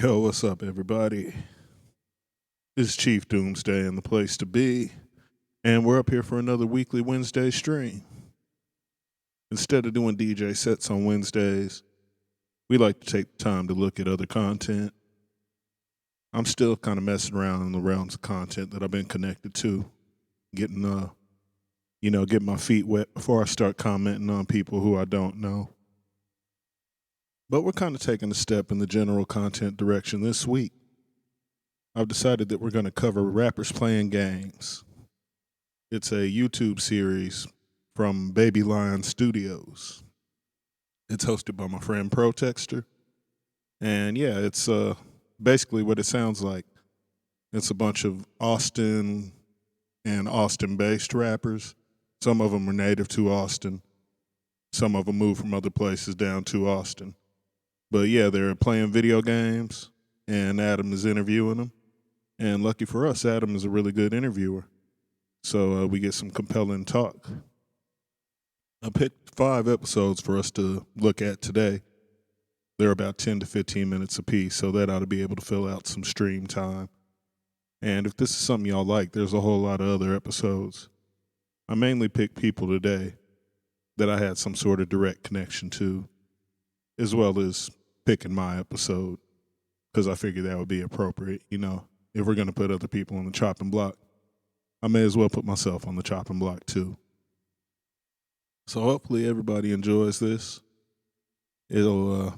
Yo, what's up, everybody? It's Chief Doomsday and the place to be, and we're up here for another weekly Wednesday stream. Instead of doing DJ sets on Wednesdays, we like to take the time to look at other content. I'm still kind of messing around in the realms of content that I've been connected to, getting my feet wet before I start commenting on people who I don't know. But we're kind of taking a step in the general content direction this week. I've decided that we're going to cover rappers playing games. It's a YouTube series from Baby Lion Studios. It's hosted by my friend Protexter. And yeah, it's basically what it sounds like. It's a bunch of Austin and Austin-based rappers. Some of them are native to Austin. Some of them moved from other places down to Austin. But yeah, they're playing video games, and Adam is interviewing them. And lucky for us, Adam is a really good interviewer. So we get some compelling talk. I picked 5 episodes for us to look at today. They're about 10 to 15 minutes apiece, so that ought to be able to fill out some stream time. And if this is something y'all like, there's a whole lot of other episodes. I mainly picked people today that I had some sort of direct connection to, as well as picking my episode, because I figured that would be appropriate. You know, if we're going to put other people on the chopping block, I may as well put myself on the chopping block too. So hopefully everybody enjoys this. It'll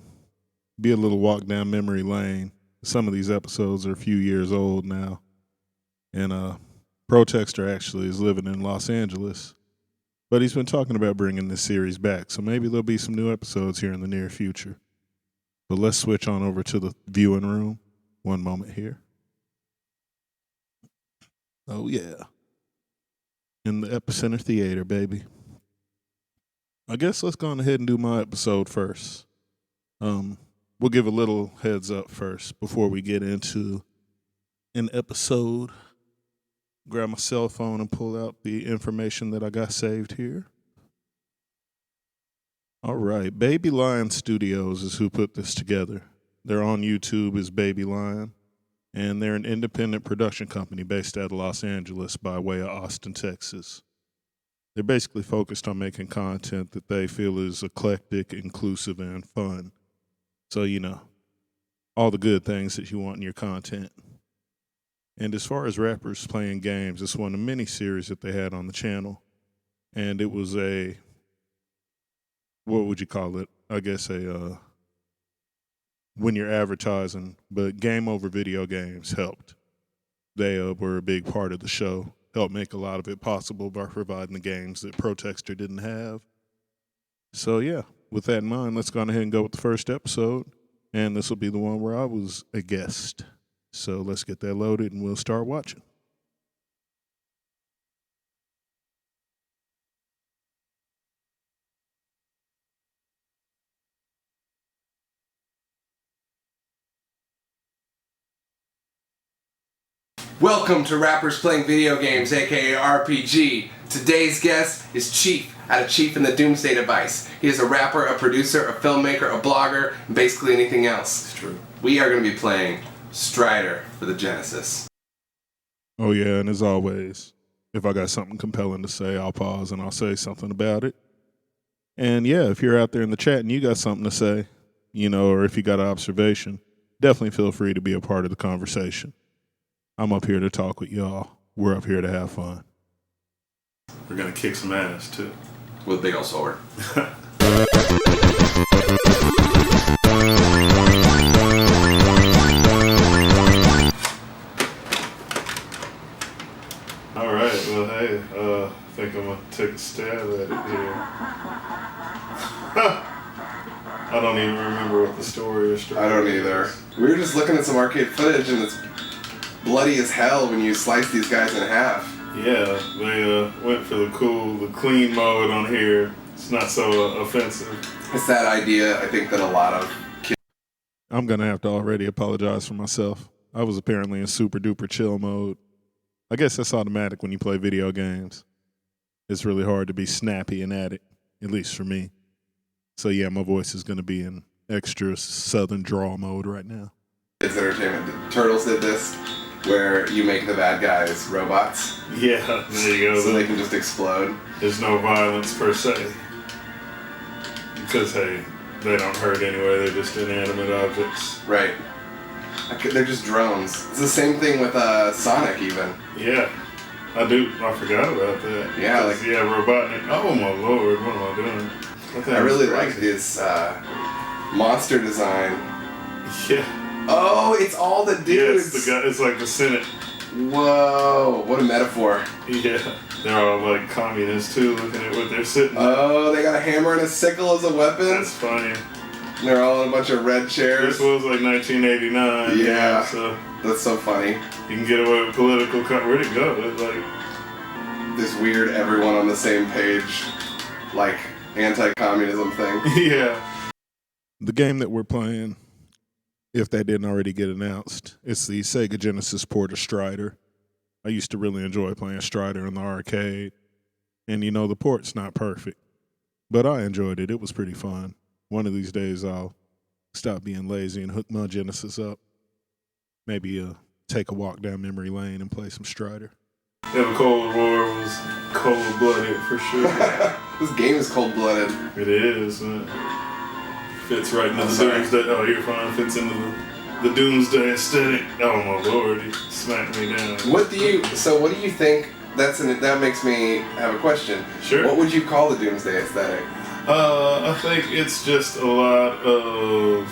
be a little walk down memory lane. Some of these episodes are a few years old now. And Protexter actually is living in Los Angeles. But he's been talking about bringing this series back, so maybe there'll be some new episodes here in the near future. But let's switch on over to the viewing room. One moment here. Oh, yeah. In the Epicenter Theater, baby. I guess let's go on ahead and do my episode first. We'll give a little heads up first before we get into an episode. Grab my cell phone and pull out the information that I got saved here. All right, Baby Lion Studios is who put this together. They're on YouTube as Baby Lion, and they're an independent production company based out of Los Angeles by way of Austin, Texas. They're basically focused on making content that they feel is eclectic, inclusive, and fun. So, you know, all the good things that you want in your content. And as far as rappers playing games, it's one of the mini series that they had on the channel. And it was what would you call it? I guess when you're advertising, but Game Over Video Games helped. They were a big part of the show, helped make a lot of it possible by providing the games that Protexter didn't have. So yeah, with that in mind, let's go on ahead and go with the first episode. And this will be the one where I was a guest. So let's get that loaded and we'll start watching. Welcome to Rappers Playing Video Games, aka RPG. Today's guest is Chief, out of Chief and the Doomsday Device. He is a rapper, a producer, a filmmaker, a blogger, and basically anything else. It's true. We are going to be playing Strider for the Genesis. Oh yeah, and as always, if I got something compelling to say, I'll pause and I'll say something about it. And yeah, if you're out there in the chat and you got something to say, you know, or if you got an observation, definitely feel free to be a part of the conversation. I'm up here to talk with y'all. We're up here to have fun. We're gonna kick some ass too. With a big old sword. All right. Well, hey, I think I'm gonna take a stab at it here. I don't even remember what the story is. I don't either. We were just looking at some arcade footage and it's bloody as hell when you slice these guys in half. Yeah, they went for the clean mode on here. It's not so offensive. It's that idea, I think, that a lot of kids... I'm going to have to already apologize for myself. I was apparently in super duper chill mode. I guess that's automatic when you play video games. It's really hard to be snappy and at it, at least for me. So yeah, my voice is going to be in extra southern drawl mode right now. Kids Entertainment. The Turtles did this, where you make the bad guys robots. Yeah, there you go. So they can just explode. There's no violence per se. Because, hey, they don't hurt anyway, they're just inanimate objects. Right. They're just drones. It's the same thing with Sonic, even. Yeah. I forgot about that. Yeah, like Robotnik. Oh my lord, what am I doing? I really like this monster design. Yeah. Oh, it's all the dudes. Yeah, it's the guy. It's like the Senate. Whoa, what a metaphor. Yeah, they're all like communists too, looking at what they're sitting. Oh, they got a hammer and a sickle as a weapon. That's funny. And they're all in a bunch of red chairs. This was like 1989. Yeah, so that's so funny. You can get away with political. Where'd it go? It's like this weird everyone on the same page, like anti-communism thing. Yeah. The game that we're playing, if that didn't already get announced, it's the Sega Genesis port of Strider. I used to really enjoy playing Strider in the arcade. And you know, the port's not perfect, but I enjoyed it. It was pretty fun. One of these days I'll stop being lazy and hook my Genesis up. Maybe take a walk down memory lane and play some Strider. Yeah, the Cold War was cold-blooded for sure. This game is cold-blooded. It is, man. Fits right into the Doomsday. Oh, you're fine. Fits into the Doomsday aesthetic. Oh my lord, he smacked me down. What do you think? That makes me have a question. Sure. What would you call the Doomsday aesthetic? I think it's just a lot of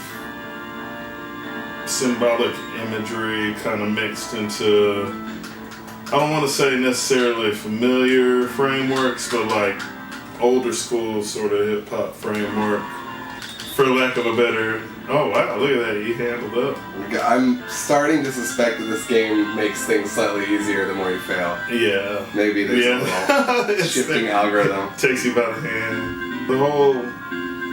symbolic imagery kind of mixed into, I don't want to say necessarily familiar frameworks, but like older school sort of hip hop framework, for lack of a better. Oh wow, look at that, he handled up. I'm starting to suspect that this game makes things slightly easier the more you fail. Yeah. Maybe there's a little shifting algorithm. Takes you by the hand. The whole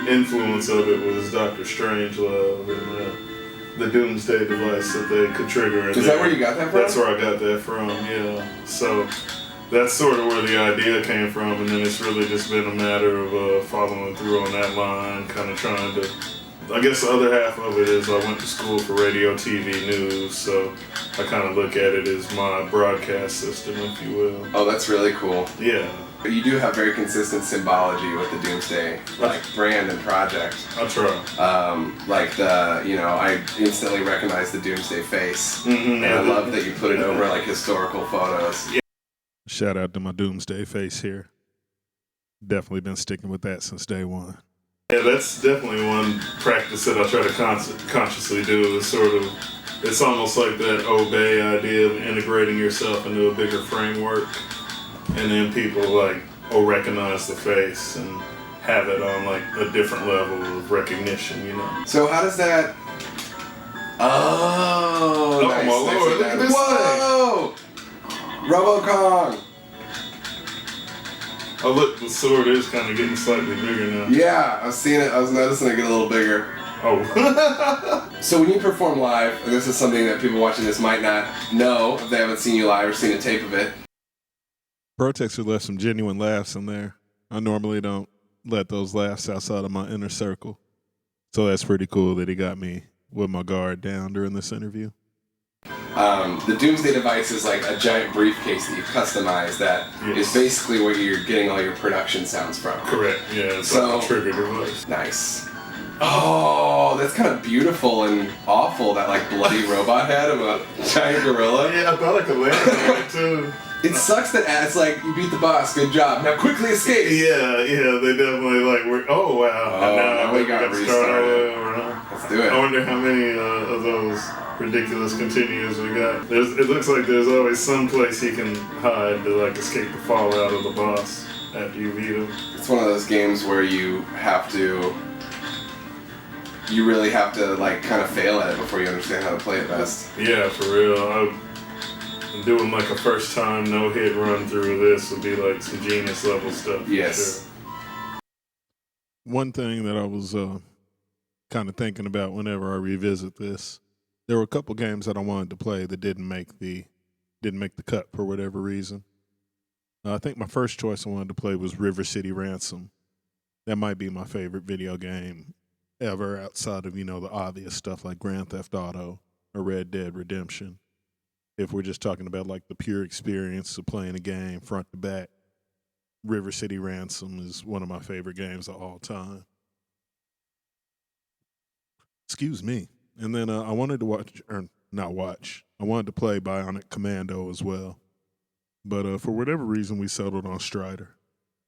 influence of it was Dr. Strangelove and the Doomsday device that they could trigger. Is that where you got that from? That's where I got that from, yeah. So that's sort of where the idea came from, and then it's really just been a matter of following through on that line, kind of trying to. I guess the other half of it is I went to school for radio, TV, news, so I kind of look at it as my broadcast system, if you will. Oh, that's really cool. Yeah. But you do have very consistent symbology with the Doomsday, like brand and project. I try. I instantly recognize the Doomsday face, and I love that you put it over like historical photos. Yeah. Shout out to my Doomsday face here. Definitely been sticking with that since day one. Yeah, that's definitely one practice that I try to consciously do. Is sort of, it's almost like that obey idea of integrating yourself into a bigger framework, and then people recognize the face and have it on like a different level of recognition, you know. So how does that? Oh, nice. My lord! Look at this Whoa! RoboKong. Oh look, the sword is kind of getting slightly bigger now. Yeah, I've seen it. I was noticing it get a little bigger. Oh. So when you perform live, and this is something that people watching this might not know if they haven't seen you live or seen a tape of it. Protexter left some genuine laughs in there. I normally don't let those laughs outside of my inner circle. So that's pretty cool that he got me with my guard down during this interview. The Doomsday device is like a giant briefcase that you've customized that is basically where you're getting all your production sounds from. Correct, yeah, it's like a trigger device. Nice. Oh, that's kind of beautiful and awful, that like bloody robot head of a giant gorilla. Yeah, I thought I could land on it too. It sucks that it's like, you beat the boss, good job, now quickly escape! Yeah, they definitely were, oh wow. Oh, now we got restarted. Let's do it. I wonder how many of those ridiculous continues we got. It looks like there's always some place he can hide to like escape the fallout of the boss after you beat him. It's one of those games where you really have to like kind of fail at it before you understand how to play it best. Yeah, for real. I'm doing like a first time no-hit run through this would be like some genius level stuff. Yes. Sure. One thing that I was kind of thinking about whenever I revisit this, there were a couple games that I wanted to play that didn't make the cut for whatever reason. I think my first choice I wanted to play was River City Ransom. That might be my favorite video game ever outside of, the obvious stuff like Grand Theft Auto a Red Dead Redemption. If we're just talking about like the pure experience of playing a game front to back, River City Ransom is one of my favorite games of all time. Excuse me. And then I wanted to watch, or not watch, I wanted to play Bionic Commando as well. But for whatever reason, we settled on Strider.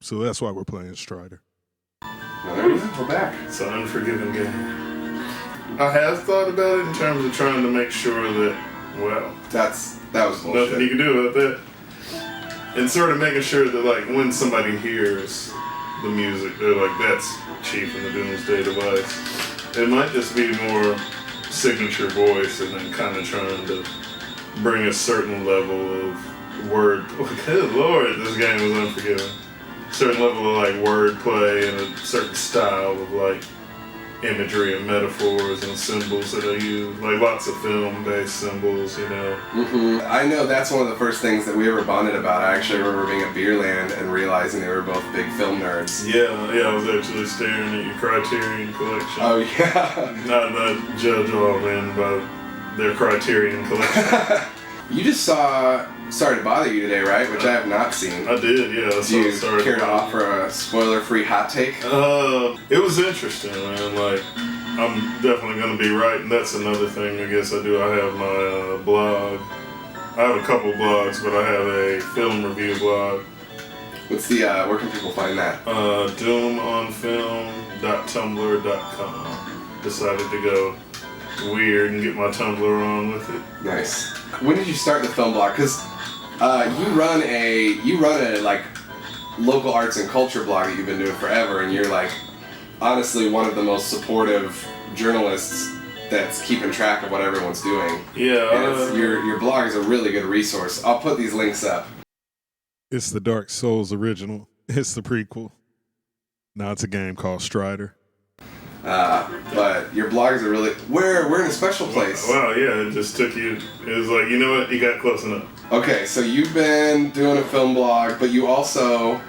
So that's why we're playing Strider. Well, there we go. We're back. It's an unforgiving game. I have thought about it in terms of trying to make sure that, well, That was bullshit. nothing you can do about that. And sort of making sure that, like, when somebody hears the music, they're like, that's Chief in the Doomsday Device. It might just be more signature voice and then kind of trying to bring a certain level of word. Good lord, this game is unforgiving. Certain level of, like, wordplay and a certain style of, like, imagery and metaphors and symbols that I use, like lots of film-based symbols, you know. I know that's one of the first things that we ever bonded about. I actually remember being at Beerland and realizing they were both big film nerds. Yeah, I was actually staring at your Criterion collection. Oh yeah. Not judge all men by their Criterion collection. You just saw Sorry to Bother You today, right? Which I have not seen. I did, yeah. Do you care to offer a spoiler-free hot take? It was interesting, man. Like, I'm definitely going to be writing. That's another thing I guess I do. I have my blog. I have a couple blogs, but I have a film review blog. What's the, where can people find that? doomonfilm.tumblr.com. Decided to go weird and get my Tumblr on with it. Nice. When did you start the film blog? Because you run a like local arts and culture blog that you've been doing forever, and you're like honestly one of the most supportive journalists that's keeping track of what everyone's doing. Yeah. Your blog is a really good resource. I'll put these links up. It's the Dark Souls original. It's the prequel. Now it's a game called Strider. But your blog is a really... We're in a special place. Wow, yeah, it just took you... It was like, you know what? You got close enough. Okay, so you've been doing a film blog, but you also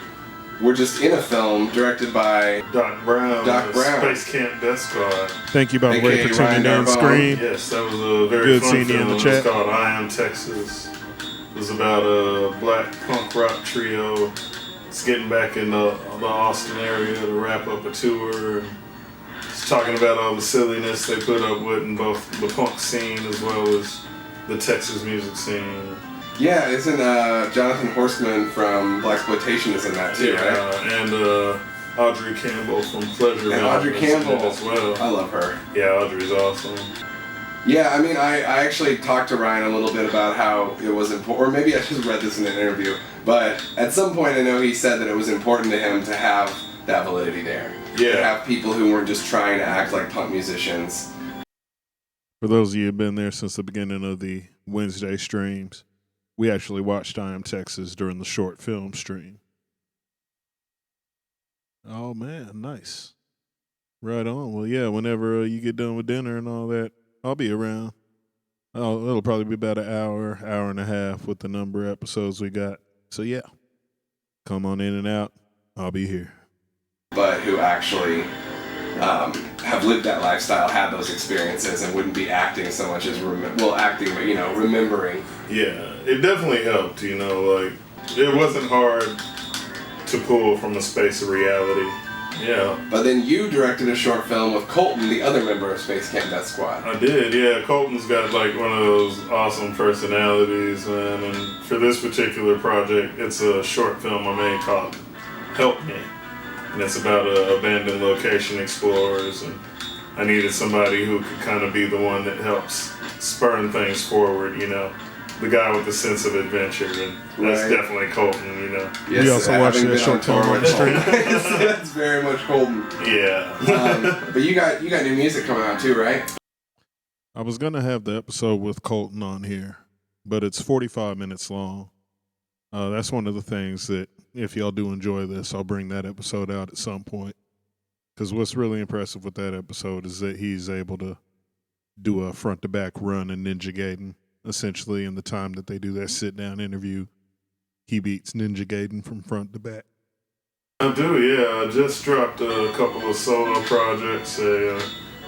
were just in a film directed by... Doc Brown. Space Camp Death Squad. Thank you, by the way, for tuning in screen. Yes, that was a very Good fun seeing film. you in the It chat. was called I Am Texas. It was about a black punk rock trio. It's getting back in the Austin area to wrap up a tour. It's talking about all the silliness they put up with in both the punk scene as well as the Texas music scene. Yeah, isn't Jonathan Horstman from Blaxploitation is in that too, right? And Audrey Campbell from Pleasure And Audrey is in it Campbell as well. I love her. Yeah, Audrey's awesome. Yeah, I mean, I actually talked to Ryan a little bit about how it was important, or maybe I just read this in an interview, but at some point I know he said that it was important to him to have that validity there. Yeah. To have people who weren't just trying to act like punk musicians. For those of you who've been there since the beginning of the Wednesday streams, we actually watched I Am Texas during the short film stream. Oh, man, nice. Right on. Well, yeah, whenever you get done with dinner and all that, I'll be around. Oh, it'll probably be about an hour and a half with the number of episodes we got. So, yeah, come on in and out. I'll be here. But who actually have lived that lifestyle, had those experiences, and wouldn't be acting so much as, acting, but, remembering. Yeah, it definitely helped, like, it wasn't hard to pull from a space of reality. Yeah. But then you directed a short film with Colton, the other member of Space Camp Death Squad. I did, yeah. Colton's got like one of those awesome personalities, man. And for this particular project, it's a short film I made called Help Me. And it's about abandoned location explorers. And I needed somebody who could kind of be the one that helps spurn things forward, The guy with the sense of adventure, and that's definitely Colton, Yes, we also watched that short film on the stream. That's very much Colton. Yeah. But you got new music coming out too, right? I was going to have the episode with Colton on here, but it's 45 minutes long. That's one of the things that, if y'all do enjoy this, I'll bring that episode out at some point. Because what's really impressive with that episode is that he's able to do a front-to-back run in Ninja Gaiden. Essentially, in the time that they do that sit-down interview, he beats Ninja Gaiden from front to back. I do, yeah. I just dropped a couple of solo projects, a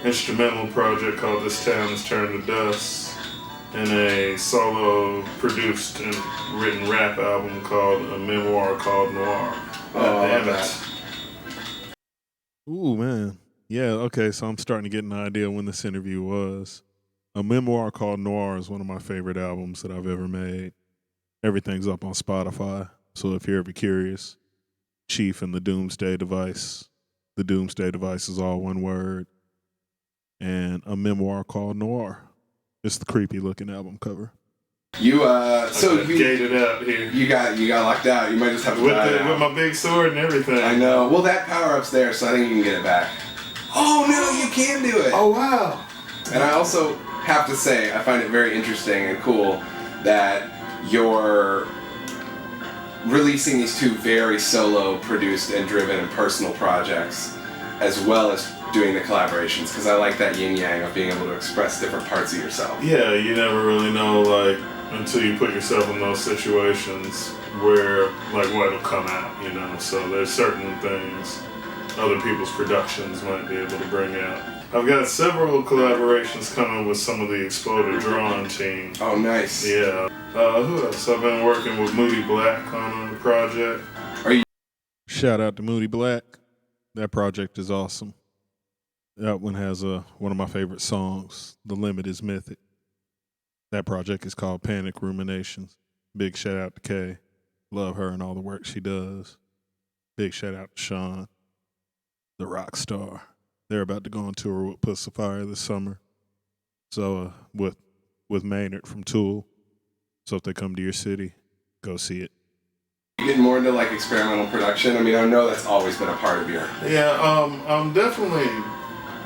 instrumental project called This Town Is Turned to Dust, and a solo produced and written rap album called A Memoir Called Noir. Oh, I love that. Ooh, man. Yeah, okay, so I'm starting to get an idea when this interview was. A Memoir Called Noir is one of my favorite albums that I've ever made. Everything's up on Spotify, so if you're ever curious, Chief and the Doomsday Device. The Doomsday Device is all one word. And A Memoir Called Noir. It's the creepy looking album cover. You gated out here. You got locked out. You might just have to with my big sword and everything. I know. Well, that power up's there, so I think you can get it back. Oh no, you can do it. Oh wow. And I also have to say, I find it very interesting and cool that you're releasing these two very solo produced and driven and personal projects, as well as doing the collaborations, because I like that yin yang of being able to express different parts of yourself. Yeah, you never really know, like, until you put yourself in those situations where, like, what'll come out, you know. So there's certain things other people's productions might be able to bring out. I've got several collaborations coming with some of the Exploded Drawn team. Oh, nice. Yeah. Who else? I've been working with Moody Black on a project. Shout out to Moody Black. That project is awesome. That one has one of my favorite songs, The Limit is Mythic. That project is called Panic Ruminations. Big shout out to Kay. Love her and all the work she does. Big shout out to Sean, the rock star. They're about to go on tour with Pussifier this summer. So with Maynard from Tool. So if they come to your city, go see it. You getting more into like experimental production? I mean, I know that's always been a part of your. Yeah, I'm definitely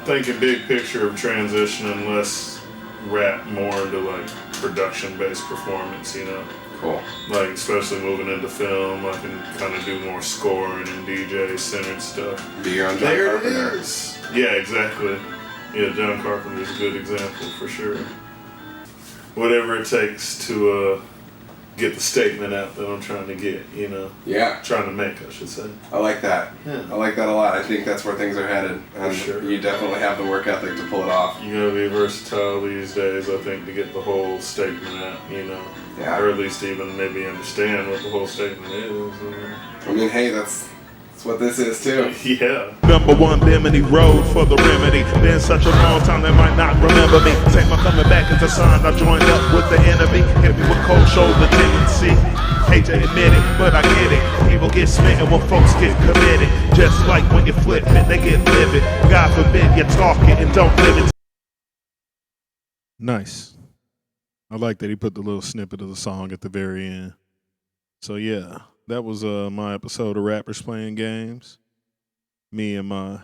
thinking big picture of transitioning less rap, more into like production-based performance, you know. Cool. Like especially moving into film, I can kind of do more scoring and DJ-centered stuff. Be your own John There Carpenter. it is. Yeah, exactly. Yeah, John Carpenter is a good example for sure. Whatever it takes to get the statement out that I'm trying to get, you know. Yeah. Trying to make, I should say. I like that. Yeah. I like that a lot. I think that's where things are headed. And sure. You definitely have the work ethic to pull it off. You gotta be versatile these days, I think, to get the whole statement out, you know. Yeah. Or at least even maybe understand what the whole statement is. You know? I mean, hey, that's what this is too. Yeah. Number one, Bimini Road for the remedy. Been such a long time they might not remember me. Take my coming back into sign. I joined up with the enemy. Hit me with cold shoulder tendency. Hate to admit it, but I get it. People get smitten when folks get committed. Just like when you flip it, they get livid. God forbid you talk it and don't live it. Nice. I like that he put the little snippet of the song at the very end. So yeah, that was my episode of Rappers Playing Games. Me and my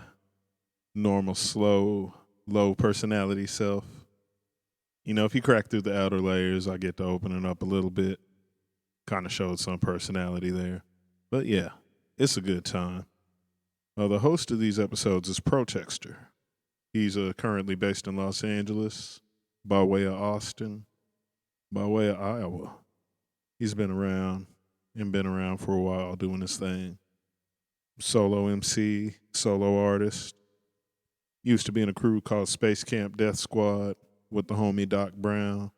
normal, slow, low personality self. You know, if you crack through the outer layers, I get to open it up a little bit. Kind of showed some personality there. But yeah, it's a good time. The host of these episodes is Protexter. He's currently based in Los Angeles, by way of Austin, by way of Iowa. He's been around for a while doing his thing. Solo MC, solo artist. Used to be in a crew called Space Camp Death Squad with the homie Doc Brown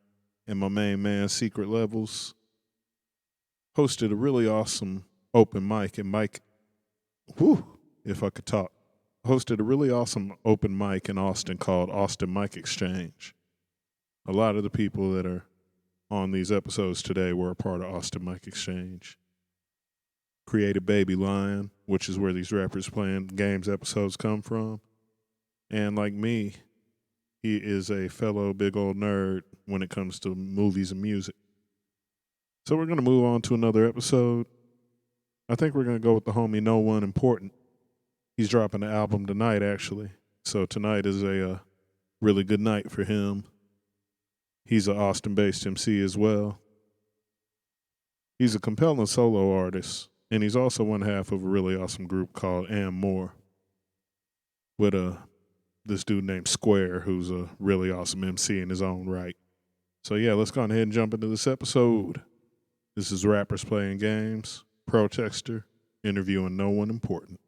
and my main man Secret Levels. Hosted a really awesome open mic and if I could talk. Hosted a really awesome open mic in Austin called Austin Mic Exchange. A lot of the people that are on these episodes today were a part of Austin Mic Exchange. Created Baby Lion, which is where these Rappers Playing Games episodes come from. And like me, he is a fellow big old nerd when it comes to movies and music. So we're going to move on to another episode. I think we're going to go with the homie No One Important. He's dropping an album tonight, actually. So tonight is a really good night for him. He's an Austin-based MC as well. He's a compelling solo artist, and he's also one half of a really awesome group called Am More with this dude named Square, who's a really awesome MC in his own right. So yeah, let's go ahead and jump into this episode. This is Rappers Playing Games, Protexter, interviewing No One Important.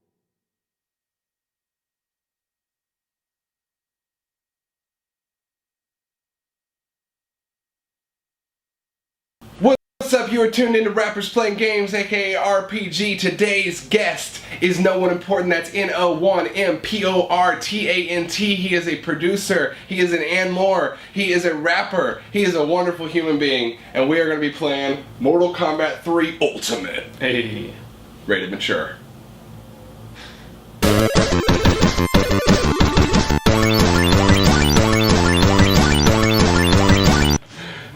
What's up? You are tuned into Rappers Playing Games, aka RPG. Today's guest is no one important. That's NOOMPORTANT. He is a producer. He is an and more. He is a rapper. He is a wonderful human being. And we are going to be playing Mortal Kombat 3 Ultimate. Hey. Rated mature.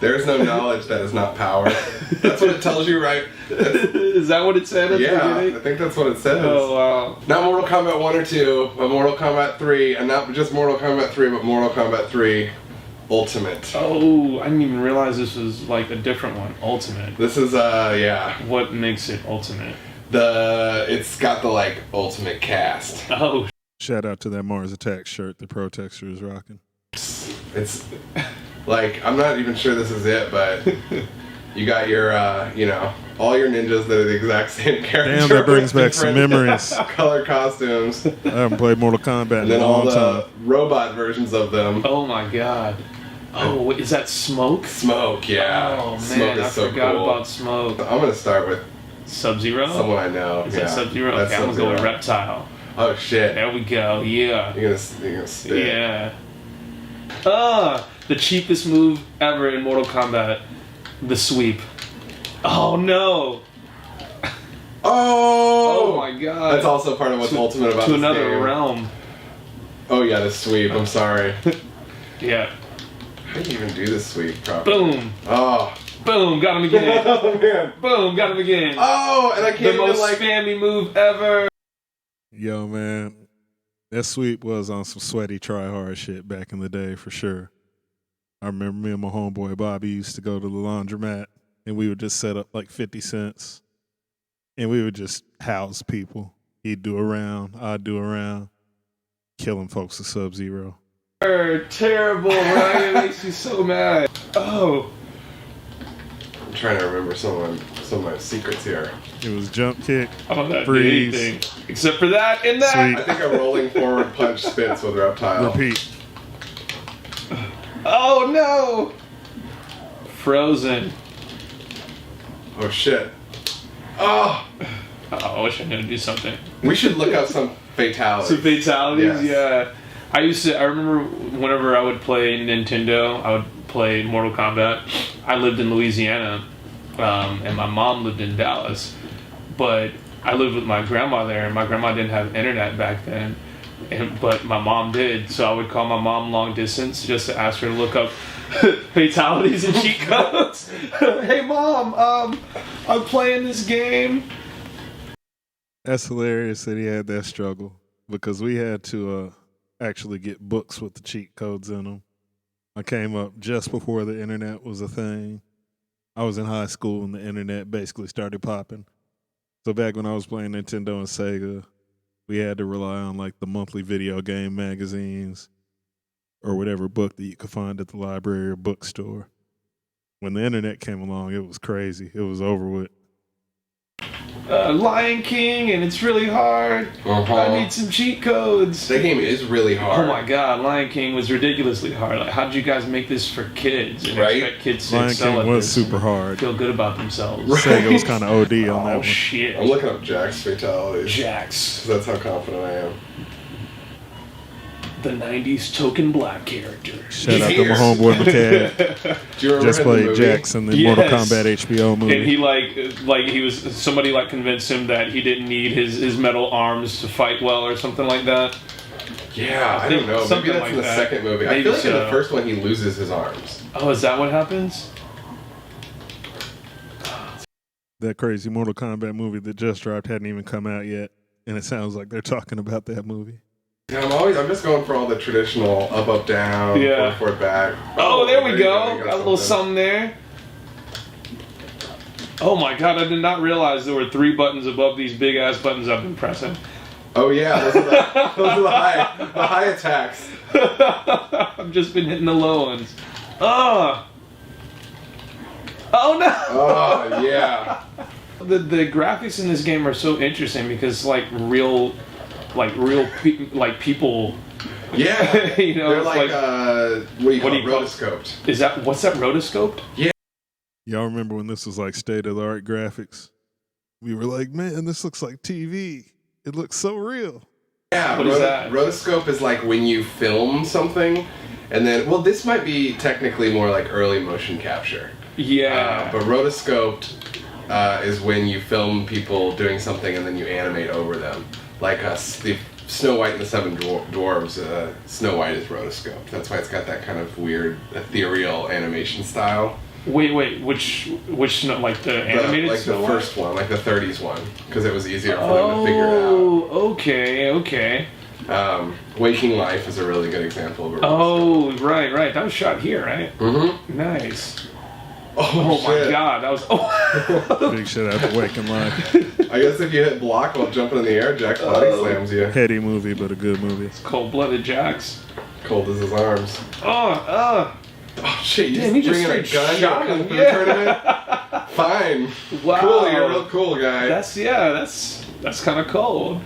There's no knowledge that is not power. That's what it tells you, right? Is that what it said at the beginning? I think that's what it says. Oh, wow. Not Mortal Kombat 1 or 2, but Mortal Kombat 3, and not just Mortal Kombat 3, but Mortal Kombat 3 Ultimate. Oh, I didn't even realize this was like a different one. Ultimate. This is, yeah. What makes it Ultimate? It's got the, like, Ultimate cast. Oh. Shout out to that Mars Attack shirt the Protexter is rocking. It's, like, I'm not even sure this is it, but you got your, you know, all your ninjas that are the exact same character. Damn, that brings back some memories. Color costumes. I haven't played Mortal Kombat And in then a all long the time. robot versions of them. Oh my god. Oh, is that Smoke? Smoke, yeah. Oh man, Smoke is I so forgot cool. about Smoke. I'm gonna start with Sub-Zero? someone I know. Is yeah. that Sub-Zero? That's Okay, I'm gonna go with Sub-Zero. Reptile. Oh shit. There we go, yeah. You're gonna spit. Yeah. The cheapest move ever in Mortal Kombat. The sweep. Oh no! Oh! Oh my god. That's also part of what's ultimate about To this another game. realm. Oh yeah, the sweep. I'm sorry. Yeah. How do you even do this sweep properly? Boom. Oh. Boom. Got him again. Oh man. Boom. Got him again. Oh, and I can't The even most like. spammy move ever. Yo, man, that sweep was on some sweaty try-hard shit back in the day for sure. I remember me and my homeboy Bobby used to go to the laundromat, and we would just set up like 50 cents, and we would just house people. He'd do a round, I'd do a round, killing folks with Sub-Zero. Terrible, Ryan. It makes you so mad. Oh. I'm trying to remember some of my secrets here. It was jump kick, Oh, that freeze, did anything. Except for that and that. sweep, I think a rolling forward punch spits with Reptile. repeat. Oh no. Frozen. Oh shit. Oh. I wish I knew to do something. We should look up some fatalities. Some fatalities, Yes. yeah. I remember whenever I would play Nintendo, I would play Mortal Kombat. I lived in Louisiana, and my mom lived in Dallas. But I lived with my grandma there, and my grandma didn't have internet back then. But my mom did, so I would call my mom long distance just to ask her to look up fatalities and cheat codes. Hey mom, I'm playing this game. That's hilarious that he had that struggle because we had to actually get books with the cheat codes in them. I came up just before the internet was a thing. I was in high school and the internet basically started popping. So back when I was playing Nintendo and Sega, we had to rely on like the monthly video game magazines or whatever book that you could find at the library or bookstore. When the internet came along, it was crazy. It was over with. Lion King, and it's really hard. I need some cheat codes. That game is really hard. Oh my god, Lion King was ridiculously hard. Like, how did you guys make this for kids and Right? expect kids to Lion excel King at was this super and hard. feel good about themselves? Sega was kind of OD on that Oh one. shit. I'm looking up Jack's fatalities. Jax, 'Cause that's how confident I am. the 90s token black character. Shout out to my Here. homeboy McCad. Do you remember Just him in the played movie? Jax in the Mortal Yes. Kombat HBO movie. And he like he was somebody like convinced him that he didn't need his metal arms to fight well or something like that. Yeah, I think don't know. Maybe something that's like in the that. second movie. I Maybe feel like in so. the first one he loses his arms. Oh, is that what happens? That crazy Mortal Kombat movie that just dropped hadn't even come out yet, and it sounds like they're talking about that movie. Yeah, I'm just going for all the traditional up, down, Yeah. forward, back. Oh, there we you go. You Got a little something there. Oh my god, I did not realize there were 3 buttons above these big ass buttons I've been pressing. Oh yeah, those are the high attacks. I've just been hitting the low ones. Oh no! Oh yeah. The graphics in this game are so interesting because people. Yeah. You know, They're it's like, like- what do you call it? do you call it? Rotoscoped. What's that rotoscoped? Yeah. Y'all remember when this was like state-of-the-art graphics? We were like, man, this looks like TV. It looks so real. Yeah, What is that? rotoscope is like when you film something, and then, well, this might be technically more like early motion capture. Yeah. But rotoscoped is when you film people doing something and then you animate over them. Like the Snow White and the Seven Dwarves, Snow White is rotoscoped. That's why it's got that kind of weird ethereal animation style. Wait, which Snow, like the animated like Snow the White? first one, like the 30s one, because it was easier for them to figure it out. Oh, okay. Waking Life is a really good example of a rotoscope. Oh, right. That was shot here, right? Mm-hmm. Nice. Oh my shit. God, that was. Oh. Big shit out to Waking Life. I guess if you hit block while jumping in the air, Jack body slams you. Heady movie, but a good movie. Cold-blooded Jacks. Cold as his arms. Oh, Oh shit, you Damn, he just just bringing a straight gun shot for him, the yeah. tournament? Fine. Wow. Cool, you're a real cool guy. that's kind of cold.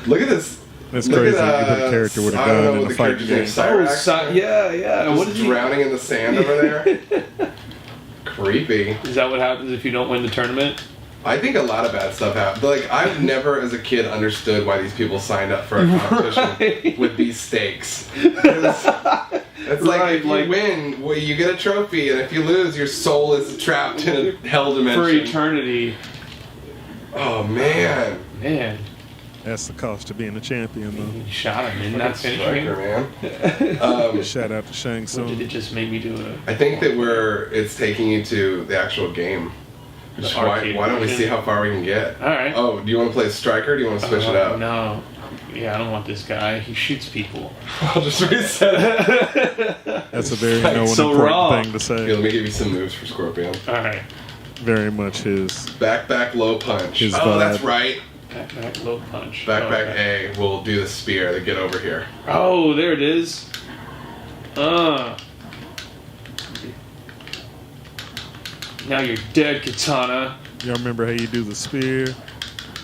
Look at this. It's Look crazy at, you put a character with a I don't know gun in what a the fight character's game. name is. Cyrax? Yeah. Just What is he? drowning in the sand over there. Creepy. Is that what happens if you don't win the tournament? I think a lot of bad stuff happens. Like, I've never as a kid understood why these people signed up for a competition with these stakes. It's like, Right, if you like- win, well, you get a trophy, and if you lose, your soul is trapped in a hell dimension. For eternity. Oh, man. Man, That's the cost of being a champion, though. you shot him. Didn't that finish Striker, me? man. Shout out to Shang Or did Tsung. it just make me do it? I think that it's taking you to the actual game. The Why arcade don't we version? see how far we can get? Alright. Oh, do you want to play striker or do you want to switch it up? No. Yeah, I don't want this guy. He shoots people. I'll just reset it. That's a very no so important wrong. thing to Here, say. let me give you some moves for Scorpion. Alright. Very much his. Back, low punch. His Oh, that's vibe. right. Back, low punch. Back, Okay. A. We'll do the spear to get over here. Oh, there it is. Now you're dead, Katana. Y'all remember how you do the spear,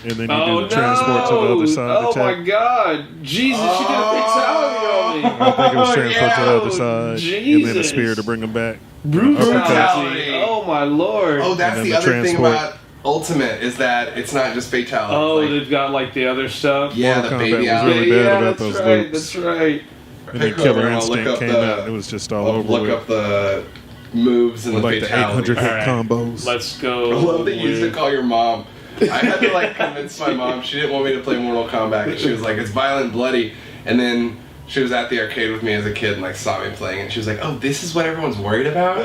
and then you Oh do the transport to the other side Oh of the my attack? God! Jesus, she did a fatality on me. I think it was transport to the other Oh, side, and then the Jesus. spear to bring him back. Brutality. Brutality. Oh my Lord. Oh, that's And the then the other thing transport. about Ultimate is that it's not just fatality. Oh, Like, they've got like the other stuff. yeah, Mortal the Kombat baby was out. really bad about that's those right. loops. That's right. And then Pick Killer over and I'll look Instinct up came the- out, and it was just all I'll over look with. up the moves and With the like the fatalities. 800 hit Alright. combos. Let's go. I love that you used to with- call your mom. I had to like convince my mom. She didn't want me to play Mortal Kombat because she was like, it's violent, and bloody. And then she was at the arcade with me as a kid and like saw me playing, and she was like, "Oh, this is what everyone's worried about."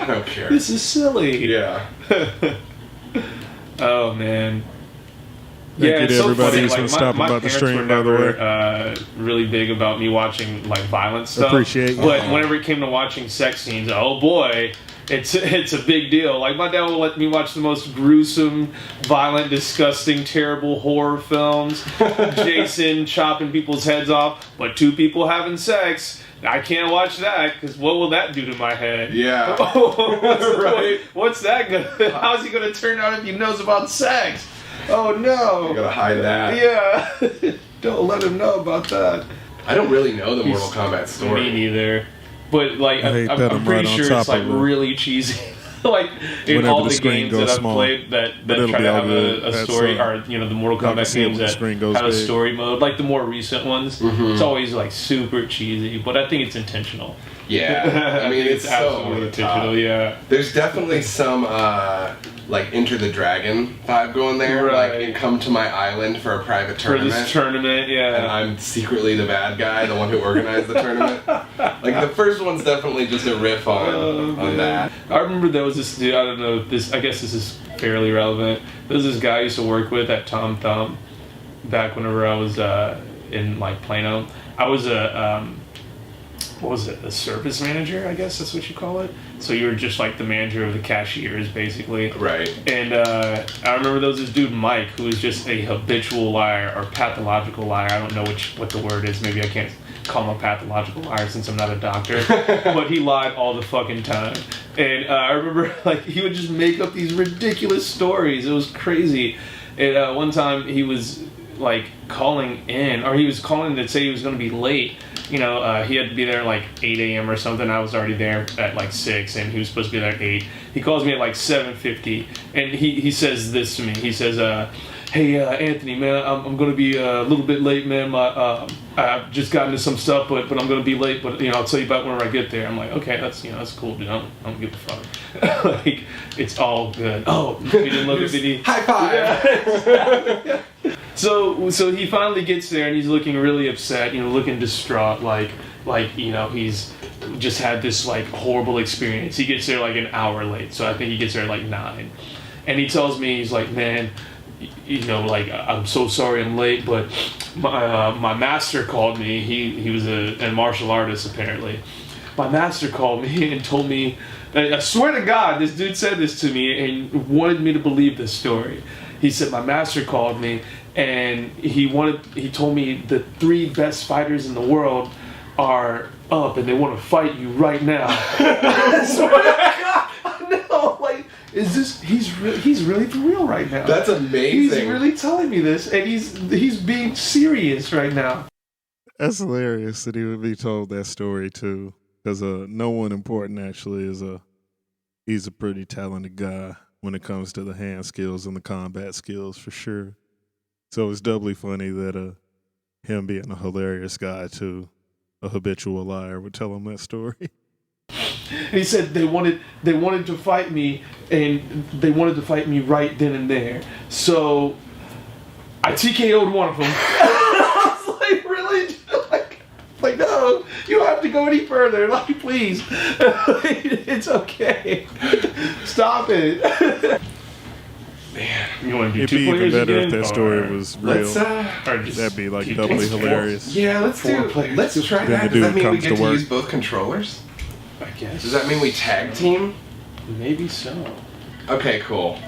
I don't care. This is silly. Yeah. Oh man. Thank you it's to so everybody funny. who's been Like, stopping my by the parents stream, were by the never, really big about me watching like violent stuff. Appreciate you. But whenever it came to watching sex scenes, oh boy, it's a big deal. Like my dad would let me watch the most gruesome, violent, disgusting, terrible horror films. Jason chopping people's heads off, but two people having sex. I can't watch that because what will that do to my head? Yeah. Right. What's that gonna? How's he gonna turn out if he knows about sex? Oh no! You gotta hide that. Yeah. Don't let him know about that. I don't really know the Mortal Kombat Me story. neither. But like, I hate I'm that I'm pretty right on sure top it's like of it. really cheesy. Like in Whenever all the the screen games goes that I've small. played that But it'll try be to all have good. a That's story, so- or the Mortal Not to Kombat see when games the that screen goes have a big. story mode, like the more recent ones, Mm-hmm. it's always like super cheesy. But I think it's intentional. Yeah. I mean, think it's so over absolutely the intentional. top. Yeah. There's definitely some like Enter the Dragon vibe going there. Right. Like, you come to my island for a private For tournament. this tournament, and yeah. I'm secretly the bad guy, the one who organized the tournament. Like the first one's definitely just a riff on that. I remember there was this dude, I don't know if this, I guess this is fairly relevant. There was this guy I used to work with at Tom Thumb back whenever I was in like Plano. I was what was it, a service manager, I guess that's what you call it. So you were just like the manager of the cashiers basically. Right. And I remember there was this dude Mike who was just a habitual liar or pathological liar. I don't know what the word is. Maybe I can't call him a pathological liar since I'm not a doctor. But he lied all the fucking time. And I remember like he would just make up these ridiculous stories. It was crazy. And one time he was like calling in, or he was calling to say he was going to be late. he had to be there like 8 a.m. or something. I was already there at like 6, and he was supposed to be there at 8. He calls me at like 7:50, and he says this to me. He says, "Hey, Anthony, man, I'm gonna be a little bit late, man. I've just gotten into some stuff, but I'm gonna be late. But I'll tell you about whenever I get there." I'm like, "Okay, that's cool, dude. I don't give a fuck. Like, it's all good." Oh, you didn't look at me. High five. Yeah. So he finally gets there, and he's looking really upset. Looking distraught, like he's just had this like horrible experience. He gets there like an hour late, so I think he gets there at like 9, and he tells me, he's like, "Man, like, I'm so sorry I'm late, but my master called me. He was a martial artist, apparently. My master called me and told me, I swear to God, this dude said this to me and wanted me to believe this story. He said, my master called me, and he told me the 3 best fighters in the world are up, and they want to fight you right now." I swear to God, I know, like, he's really for real right now. That's amazing. He's really telling me this, and he's being serious right now. That's hilarious that he would be told that story too, because no one important actually he's a pretty talented guy when it comes to the hand skills and the combat skills for sure. So it's doubly funny that him being a hilarious guy too, a habitual liar, would tell him that story. He said they wanted to fight me, and they wanted to fight me right then and there. So I TKO'd one of them. I was like, really? Like, no, you have to go any further. Like, please. It's okay. Stop it. Man, you want to do It'd 2 be even players better again? if that story was real. That'd be like doubly hilarious. Yeah, let's try Then that. the Does that dude mean we comes get to to work. use both controllers? I guess. Does that mean we tag team? Maybe so. Okay, cool.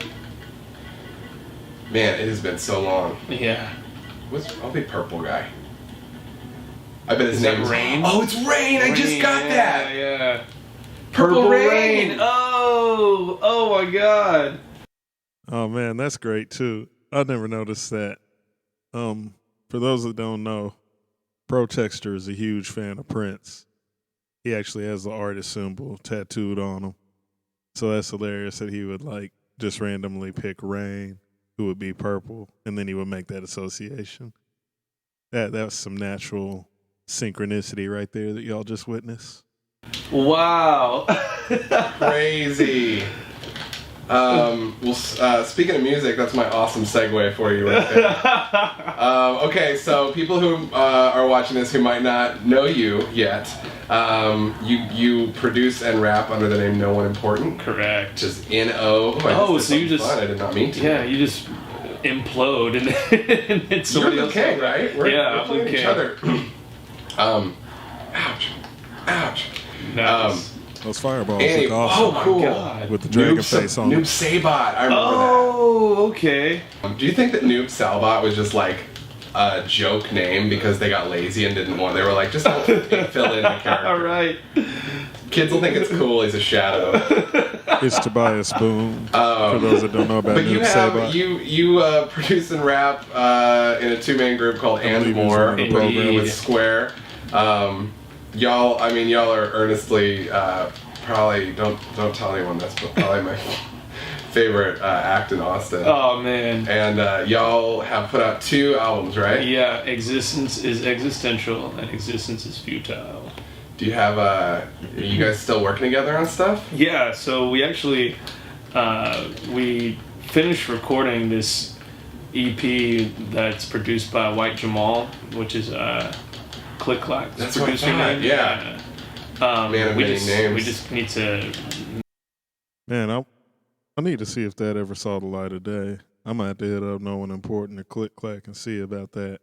Man, it has been so long. Yeah. I'll be purple guy. I bet his Is name that is Rain? Oh, it's Rain! I just got that! Yeah. Purple Rain! Oh my God. Oh man, that's great too. I never noticed that. For those that don't know, Protexter is a huge fan of Prince. He actually has the artist symbol tattooed on him. So that's hilarious that he would like just randomly pick Rain, who would be purple, and then he would make that association. That's some natural synchronicity right there that y'all just witnessed. Wow. Crazy. Speaking of music, that's my awesome segue for you right there. Okay, so people who are watching this who might not know you yet, you produce and rap under the name No One Important. Correct. Just N-O. So you just... Fun. I did not mean to. Yeah, you just implode and then somebody You're else... okay, right? We're playing okay. each other. Ouch. Nice. Those fireballs Annie, look awesome. oh, cool. God. With the dragon face on Noob them. Sabot, I remember Oh, okay. that. Do you think that Noob Sabot was just like a joke name because they got lazy and didn't want? They were like, just don't fill in the character. All right. Kids will think it's cool. He's a shadow. It's Tobias Boone. For those that don't know about But you Noob Sabot. you produce and rap in a 2-man group called And believe he was More on the program. with Square. Y'all are earnestly probably don't tell anyone this, but probably my favorite act in Austin. Oh, man. And y'all have put out 2 albums, right? Yeah, Existence is Existential and Existence is Futile. Do you have are you guys still working together on stuff? Yeah, so we actually we finished recording this EP that's produced by White Jamal, which is Click Clack. That's what I producer thought, name. yeah. Man of many names. We just need to... Man, I need to see if that ever saw the light of day. I might have to hit up No One Important or Click Clack and see about that.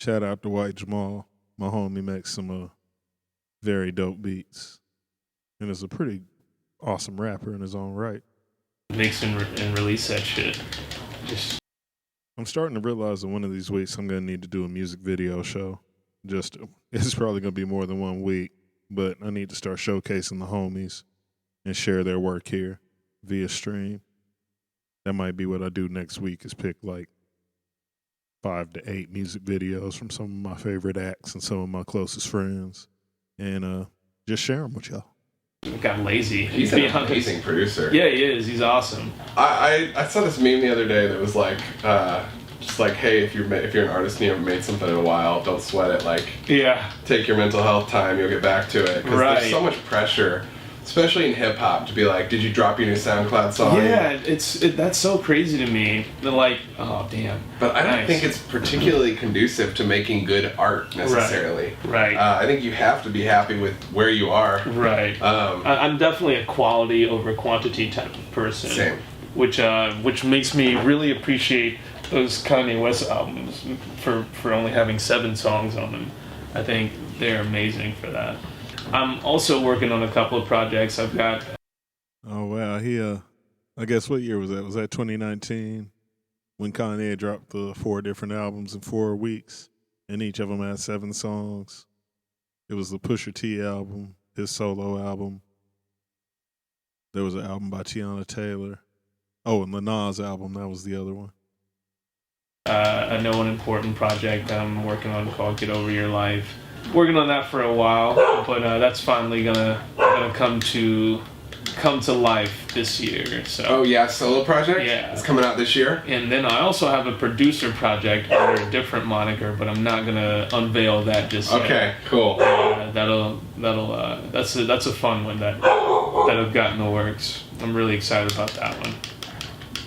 Shout out to White Jamal. My homie makes some very dope beats. And is a pretty awesome rapper in his own right. mix and release that shit. Just I'm starting to realize that one of these weeks I'm going to need to do a music video show. It's probably going to be more than 1 week, but I need to start showcasing the homies and share their work here via stream. That might be what I do next week, is pick like 5 to 8 music videos from some of my favorite acts and some of my closest friends, and just share them with y'all. Got lazy. He's an amazing producer. Yeah, he is. He's awesome. I saw this meme the other day that was like, just like, hey, if you're an artist and you haven't made something in a while, don't sweat it. Like, yeah, take your mental health time. You'll get back to it. Because there's so much pressure, especially in hip hop, to be like, did you drop your new SoundCloud song? Yeah, that's so crazy to me. They're like, oh damn. But I don't think it's particularly conducive to making good art necessarily. Right. I think you have to be happy with where you are. Right. I'm definitely a quality over quantity type of person. Same. Which makes me really appreciate those Kanye West albums for only having 7 songs on them. I think they're amazing for that. I'm also working on a couple of projects. I've got. Oh wow, I guess what year was that? Was that 2019 when Kanye dropped the 4 different albums in 4 weeks, and each of them had 7 songs? It was the Pusha T album, his solo album. There was an album by Tiana Taylor. Oh, and the Nas album, that was the other one. A No One Important project I'm working on called Get Over Your Life. Working on that for a while, but that's finally gonna come to life this year. So. Oh yeah, solo project. Yeah, it's coming out this year. And then I also have a producer project under a different moniker, but I'm not gonna unveil that just yet. Okay, cool. That's a fun one that I've got in the works. I'm really excited about that one.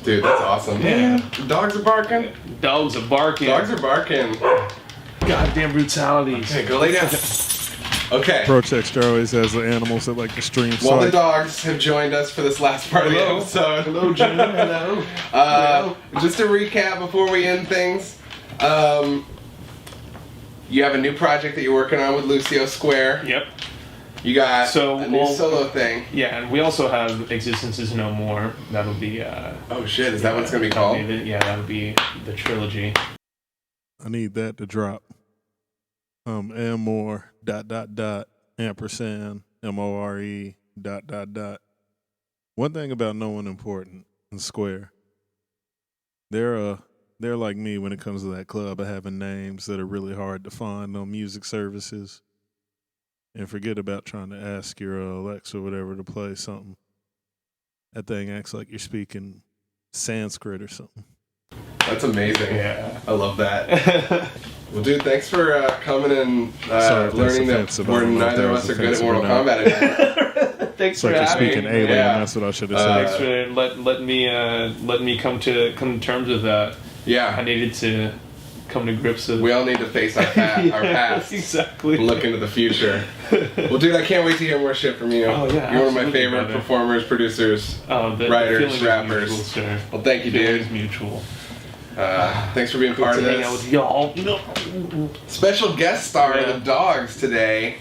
Dude, that's awesome. Yeah. The dogs are barking. Dogs are barking. Dogs are barking. Goddamn brutalities. Okay, go lay down. Okay. Protexter always has the animals that like to stream. Well, the dogs have joined us for this last part of the episode. Hello, Jim. Hello. Just to recap before we end things, you have a new project that you're working on with Lucio Square. Yep. You got a new solo thing. Yeah, and we also have Existence Is No More. That'll be. Oh shit! Is that what it's gonna be called? That'll be the trilogy. I need that to drop. And more ... ampersand MORE ... One thing about No One Important and Square, they're like me when it comes to that club of having names that are really hard to find on music services. And forget about trying to ask your Alexa or whatever to play something. That thing acts like you're speaking Sanskrit or something. That's amazing. Yeah. I love that. Well, dude, thanks for coming and learning that neither of us are good at Mortal Kombat anymore. Thanks for having me. It's like you're speaking alien. Yeah. That's what I should have said. Thanks for letting me come to terms with that. Yeah. I needed to come to grips with. We all need to face our past. Exactly. And look into the future. Well, dude, I can't wait to hear more shit from you. Oh yeah. You're one of my favorite performers, producers, writers, rappers. Mutual, sir. Well, thank you, dude. It's mutual. Thanks for being part of hang out with this. y'all. Special guest star of the dogs today,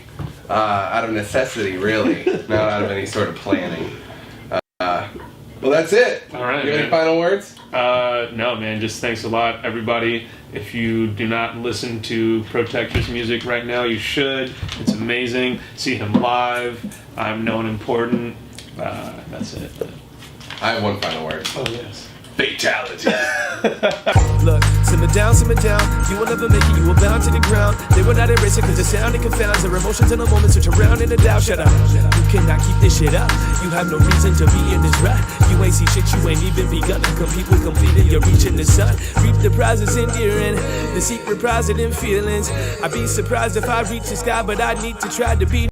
out of necessity, really, not out of any sort of planning. Well, that's it. All right. You have any final words? No, man. Just thanks a lot, everybody. If you do not listen to Protector's music right now, you should. It's amazing. See him live. I'm known important. That's it. I have one final word. Oh yes. Fatality. Look, simmer down, you will never make it, you will bound to the ground. They will not erase it cause the sound it confounds their emotions in a moment, switch around in a doubt. Shut up, you cannot keep this shit up. You have no reason to be in this rut. You ain't see shit, you ain't even begun to compete with completed. You're reaching the sun, reap the prizes endearing, the secret prize in feelings. I'd be surprised if I reach the sky, but I need to try to be.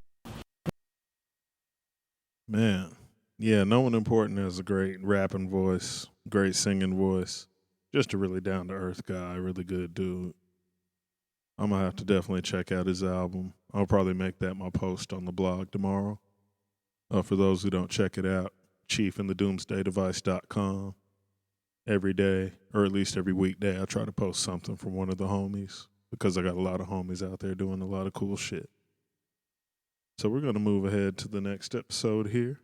Man, yeah, No One Important has a great rapping voice, great singing voice. Just a really down-to-earth guy, really good dude. I'm going to have to definitely check out his album. I'll probably make that my post on the blog tomorrow. For those who don't check it out, chiefinthedoomsdaydevice.com. Every day, or at least every weekday, I try to post something from one of the homies because I got a lot of homies out there doing a lot of cool shit. So we're going to move ahead to the next episode here.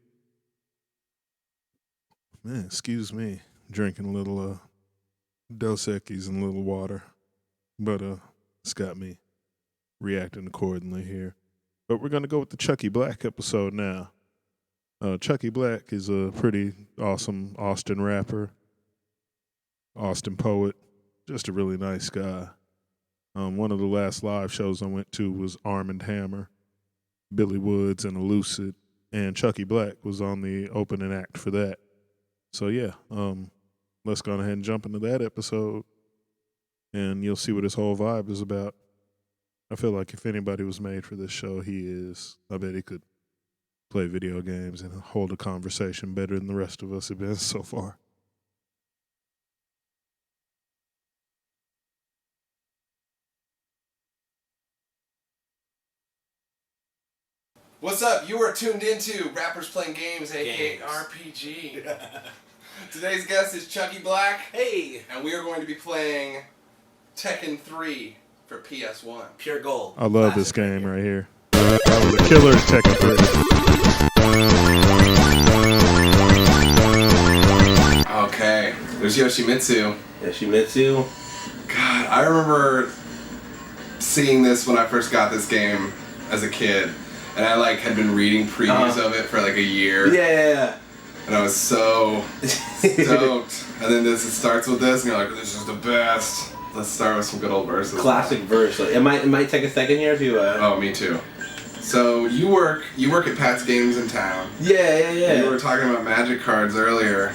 Man, excuse me, drinking a little Dos Equis and a little water, but it's got me reacting accordingly here. But we're going to go with the Chucky Black episode now. Chucky Black is a pretty awesome Austin rapper, Austin poet, just a really nice guy. One of the last live shows I went to was Arm & Hammer. Billy Woods and Elucid and Chucky Black was on the opening act for that. So yeah, let's go ahead and jump into that episode, and you'll see what his whole vibe is about. I feel like if anybody was made for this show, he is. I bet he could play video games and hold a conversation better than the rest of us have been so far. What's up? You are tuned into Rappers Playing Games, aka RPG. Today's guest is Chucky Black. Hey! And we are going to be playing Tekken 3 for PS1. Pure gold. I love this game right here. That was a killer Tekken 3. Okay, there's Yoshimitsu. Yoshimitsu. God, I remember seeing this when I first got this game as a kid. And I had been reading previews of it for a year. Yeah. And I was so stoked. And then it starts with this, and you're like, this is the best. Let's start with some good old verses. Classic verse. It might take a second here if you. Oh, me too. So you work at Pat's Games in town. Yeah. You were talking about magic cards earlier,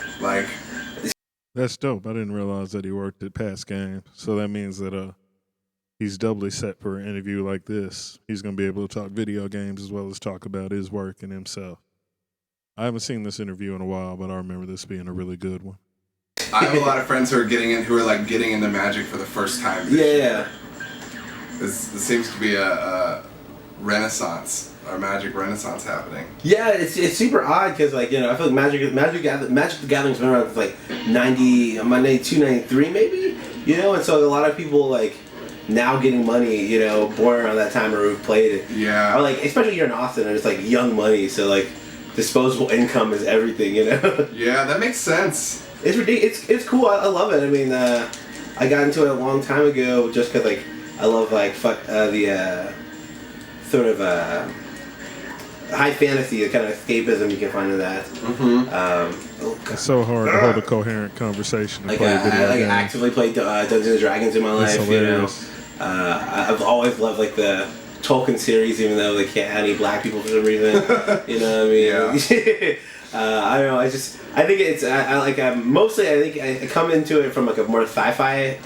That's dope. I didn't realize that he worked at Pat's Games. So that means that he's doubly set for an interview like this. He's going to be able to talk video games as well as talk about his work and himself. I haven't seen this interview in a while, but I remember this being a really good one. I have a lot of friends who are getting into Magic for the first time. Yeah. This seems to be a renaissance, or Magic renaissance happening. Yeah, it's super odd because I feel like Magic the Gathering's been around since 92, 93 maybe, and so a lot of people now getting money, born around that time or who've played it. Yeah. Or especially here in Austin, and it's young money, so disposable income is everything, Yeah, that makes sense. It's ridiculous. It's cool. I love it. I mean, I got into it a long time ago just because I love the sort of high fantasy, the kind of escapism you can find in that. Mm-hmm. It's so hard to hold a coherent conversation and play video I games. actively played Dungeons and Dragons in my life. Hilarious. I've always loved the Tolkien series, even though they can't have any black people for some reason. You know what I mean? Yeah. I don't know. I think it's mostly I come into it from a more sci-fi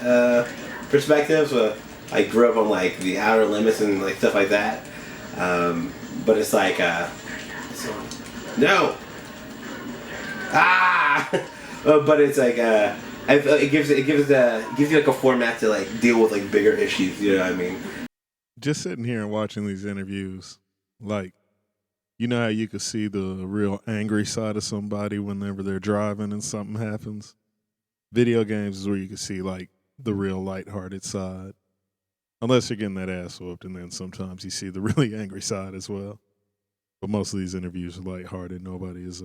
perspective. So I grew up on the Outer Limits and stuff like that. But it's no. But it's it gives you a format to deal with bigger issues. You know what I mean? Just sitting here and watching these interviews, you know how you could see the real angry side of somebody whenever they're driving and something happens? Video games is where you can see the real lighthearted side. Unless you're getting that ass whooped, and then sometimes you see the really angry side as well. But most of these interviews are lighthearted. Nobody is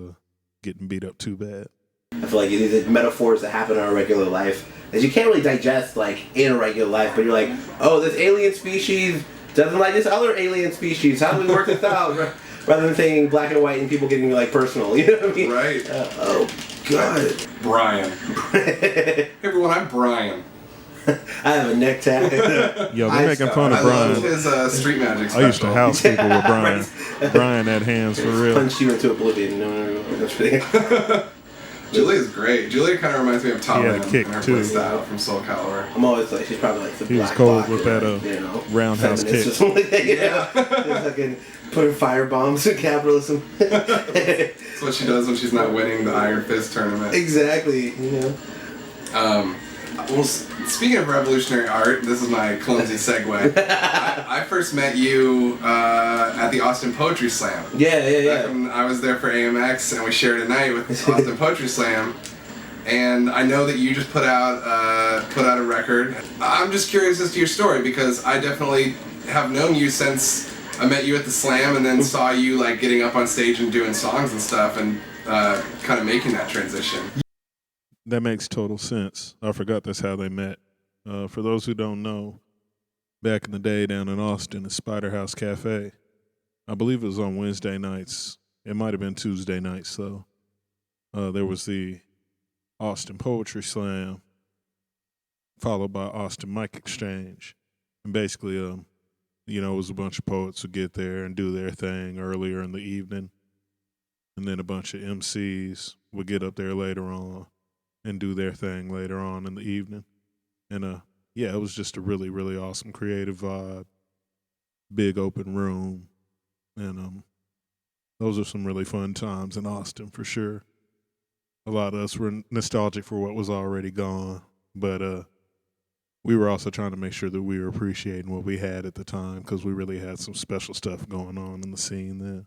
getting beat up too bad. I feel these are metaphors that happen in our regular life that you can't really digest in a regular life, but you're oh, this alien species doesn't like this other alien species. How do we work this out? Rather than saying black and white and people getting personal, you know what I mean? Right. Oh, God. Brian. Hey everyone, I'm Brian. I have a neck tag. Yo, they're making fun of Brian. I love his Street Magic special. I used to house people with Brian. Brian had hands for real. Punch you into oblivion. No, that's ridiculous. Julia's great. Julia kind of reminds me of Tom He had a in kick, her too. play style from Soul Calibur. I'm always she's probably the He was black cold bloc with or, that roundhouse feminist kick. or something like that, Just putting fire bombs in capitalism. That's what she does when she's not winning the Iron Fist tournament. Exactly. Well, speaking of revolutionary art, this is my clumsy segue. I first met you at the Austin Poetry Slam. Yeah. Back when I was there for AMX, and we shared a night with Austin Poetry Slam. And I know that you just put out a record. I'm just curious as to your story, because I definitely have known you since I met you at the Slam, and then saw you getting up on stage and doing songs and stuff, and kind of making that transition. That makes total sense. I forgot that's how they met. For those who don't know, back in the day down in Austin at Spider House Cafe, I believe it was on Wednesday nights. It might have been Tuesday nights, though. There was the Austin Poetry Slam. followed by Austin Mic Exchange. And basically, it was a bunch of poets who get there and do their thing earlier in the evening. And then a bunch of MCs would get up there later on and do their thing later on in the evening. And it was just a really, really awesome creative vibe. Big open room. And those are some really fun times in Austin for sure. A lot of us were nostalgic for what was already gone, but we were also trying to make sure that we were appreciating what we had at the time, because we really had some special stuff going on in the scene then.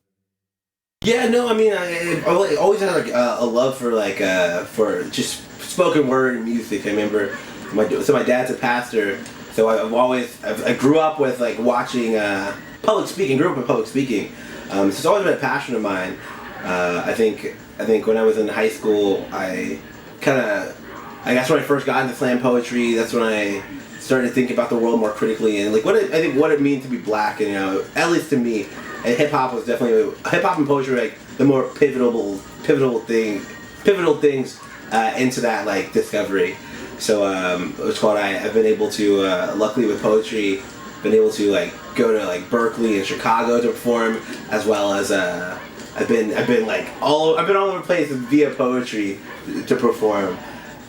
Yeah, no, I mean, I always had like a love for for just spoken word music. I remember my dad's a pastor, so I grew up with like watching public speaking. Grew up with public speaking, so it's always been a passion of mine. I think when I was in high school, I guess when I first got into slam poetry, that's when I started thinking about the world more critically and like what it means to be black. And at least to me, and hip hop was definitely and poetry like the more pivotal things into that like discovery. So it's called. I've been able to luckily with poetry, been able to like go to like Berkeley and Chicago to perform, as well as I've been all over the place via poetry to perform.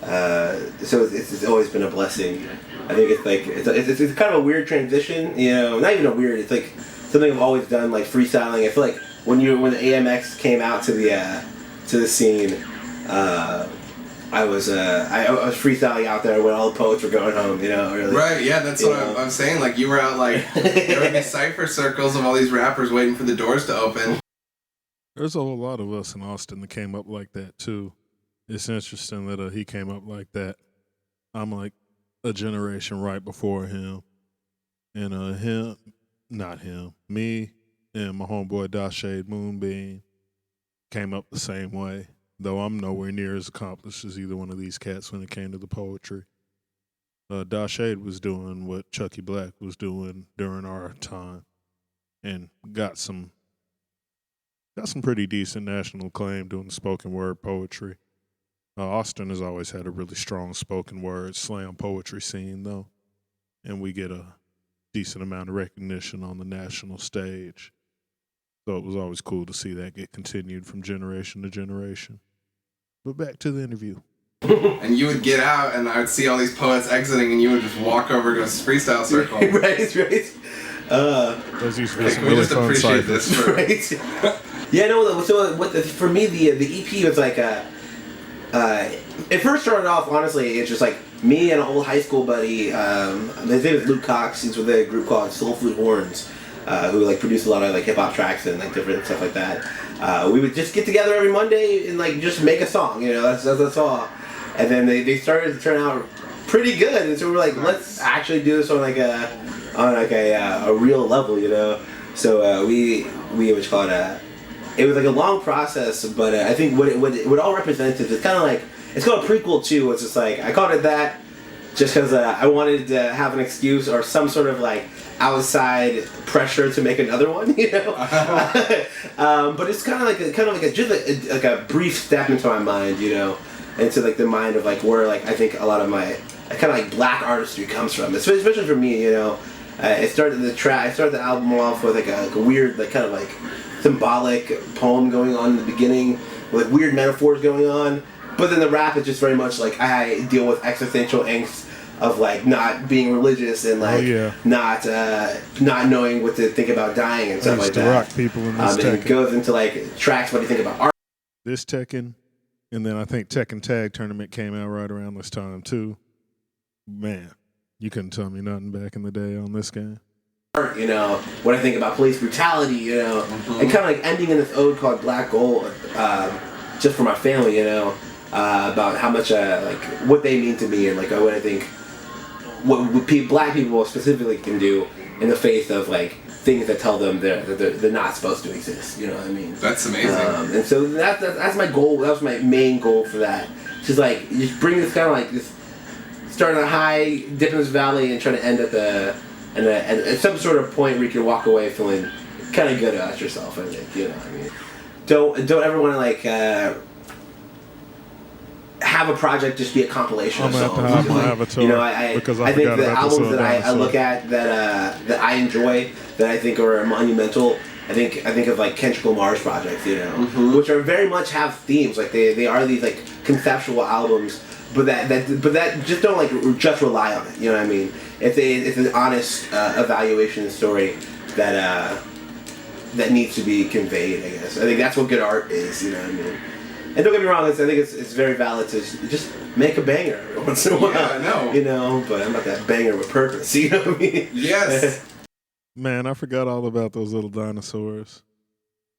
So it's always been a blessing. I think it's kind of a weird transition, not even a weird. It's like something I've always done, like freestyling. I feel like when the AMX came out to the scene, I was freestyling out there when all the poets were going home. Really. Right? Yeah, that's what I'm saying. Like you were out like there would be cipher circles of all these rappers waiting for the doors to open. There's a whole lot of us in Austin that came up like that me It's interesting that he came up like that. I'm like a generation right before him. And me and my homeboy Dashade Moonbeam came up the same way, though I'm nowhere near as accomplished as either one of these cats when it came to the poetry. Dashade was doing what Chucky Black was doing during our time and got some pretty decent national acclaim doing spoken word poetry. Austin has always had a really strong spoken word slam poetry scene, though, and we get a decent amount of recognition on the national stage. So it was always cool to see that get continued from generation to generation. But back to the interview. And you would get out, and I would see all these poets exiting, and you would just walk over to a freestyle circle. right. Those used to be some we really just fun appreciate ciphers. this for Right. Yeah, no. So for me, the EP was like it first started off, honestly, it's just like me and an old high school buddy. His name is Luke Cox. He's with a group called Soul Food Horns, who like produce a lot of like hip hop tracks and like different stuff like that. We would just get together every Monday and like just make a song. That's all. And then they started to turn out pretty good, and so we were like, let's actually do this on a real level. So we was called it was like a long process, but I think what it all represents is it's kind of like, it's called a prequel too. It's just like, I called it that just because I wanted to have an excuse or some sort of like outside pressure to make another one, But it's kind of like a brief step into my mind, into like the mind of like where like I think a lot of my kind of like black artistry comes from, especially for me, I started the album off with like a weird like kind of like symbolic poem going on in the beginning with weird metaphors going on, but then the rap is just very much like I deal with existential angst of like not being religious and like not knowing what to think about dying and stuff like that. Rock people in this and it goes into like tracks what do you think about art. This Tekken, and then I think Tekken Tag Tournament came out right around this time too. Man, you couldn't tell me nothing back in the day on this game. What I think about police brutality, and kind of like ending in this ode called Black Gold, just for my family, about how much like what they mean to me and like what I think what black people specifically can do in the face of like things that tell them they're not supposed to exist. You know what I mean? That's amazing. And so that's my goal. That was my main goal for that. Just like just bring this kind of like this, start on a high, dip in this valley, and try to end at some sort of point where you can walk away feeling kind of good about yourself. I think I mean, don't ever want to like have have a project just be a compilation I'm of gonna songs. have to hop on Like, Avatar you know, I because I think forgot the about this albums that I dinosaur. look at that I enjoy, that I think are monumental. I think of like Kendrick Lamar's projects, you know, which are very much have themes. Like they are these like conceptual albums, but that just don't like just rely on it. You know what I mean? It's an honest evaluation of the story that needs to be conveyed. I guess I think that's what good art is. You know what I mean? And don't get me wrong, I think it's very valid to just make a banger every once in a while. Yeah, I know. You know, but I'm not that banger with purpose. You know what I mean? Yes. Man, I forgot all about those little dinosaurs.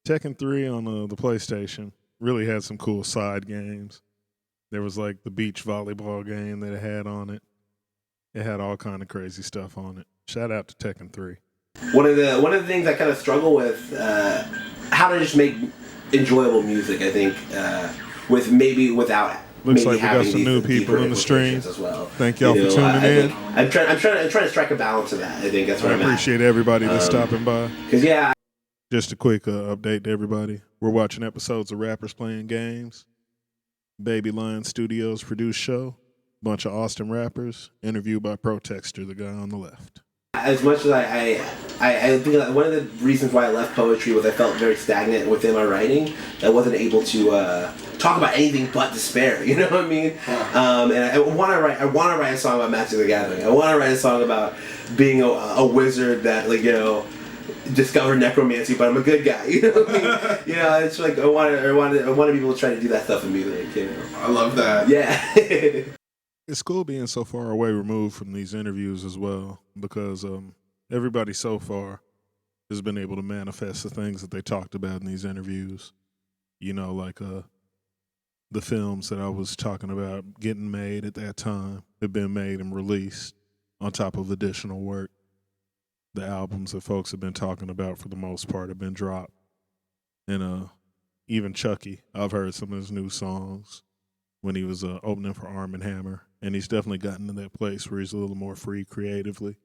Tekken 3 on the PlayStation really had some cool side games. There was like the beach volleyball game that it had on it. It had all kind of crazy stuff on it. Shout out to Tekken 3. One of the things I kind of struggle with, how to just make enjoyable music. I think with maybe without Looks maybe like we got having some these new deeper people in the stream. implications as well. Thank y'all You for know, tuning in. I'm trying to strike a balance of that. I think that's I what I'm at. appreciate everybody that's stopping by. Because yeah, Just a quick update to everybody. We're watching episodes of Rappers Playing Games. Baby Lion Studios produced show. Bunch of Austin rappers. Interviewed by Protexter, the guy on the left. as much as I think that one of the reasons why I left poetry was I felt very stagnant within my writing. I wasn't able to talk about anything but despair. You know what I mean? And I want to write a song about Magic the Gathering. I want to write a song about being a wizard that, like, you know, discovered necromancy, but I'm a good guy. You know what I mean? You know, it's like I want people to try to do that stuff in music. You know? I love that. Yeah. It's cool being so far away removed from these interviews as well, because everybody so far has been able to manifest the things that they talked about in these interviews. You know, like the films that I was talking about getting made at that time have been made and released on top of additional work. The albums that folks have been talking about for the most part have been dropped. And even Chucky, I've heard some of his new songs when he was opening for Arm & Hammer. And he's definitely gotten to that place where he's a little more free creatively.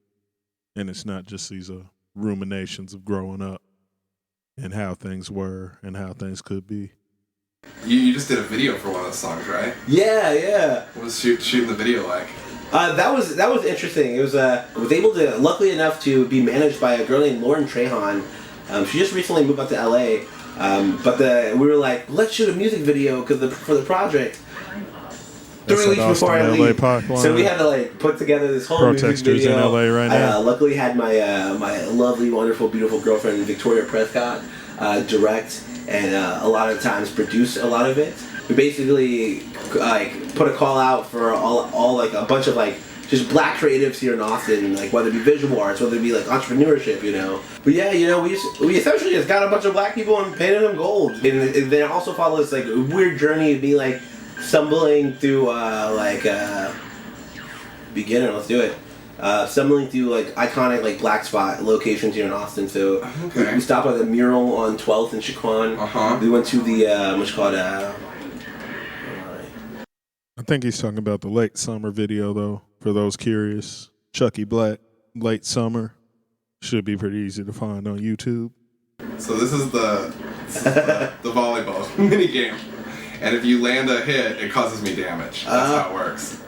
And it's not just these ruminations of growing up and how things were and how things could be. You just did a video for one of those songs, right? Yeah. What was shooting the video like? That was interesting. It was I was able to, luckily enough, to be managed by a girl named Lauren Trahan. She just recently moved out to LA, but we were like, let's shoot a music video for the project. 3 weeks before I leave, so we had to like put together this whole music video. In LA right now. I luckily had my my lovely, wonderful, beautiful girlfriend Victoria Prescott direct and a lot of times produce a lot of it. We basically like put a call out for all like a bunch of like just black creatives here in Austin, like whether it be visual arts, whether it be like entrepreneurship, you know. But yeah, you know, we essentially just got a bunch of black people and painted them gold. And then it also follows like a weird journey of me like stumbling through beginner. Let's do it. Stumbling through like iconic like black spot locations here in Austin. So we stopped at the mural on 12th and Chiquan. We went to the what's called I think he's talking about the Late Summer video, though, for those curious. Chucky Black, Late Summer. Should be pretty easy to find on YouTube. So this is the volleyball mini game. And if you land a hit, it causes me damage. That's how it works.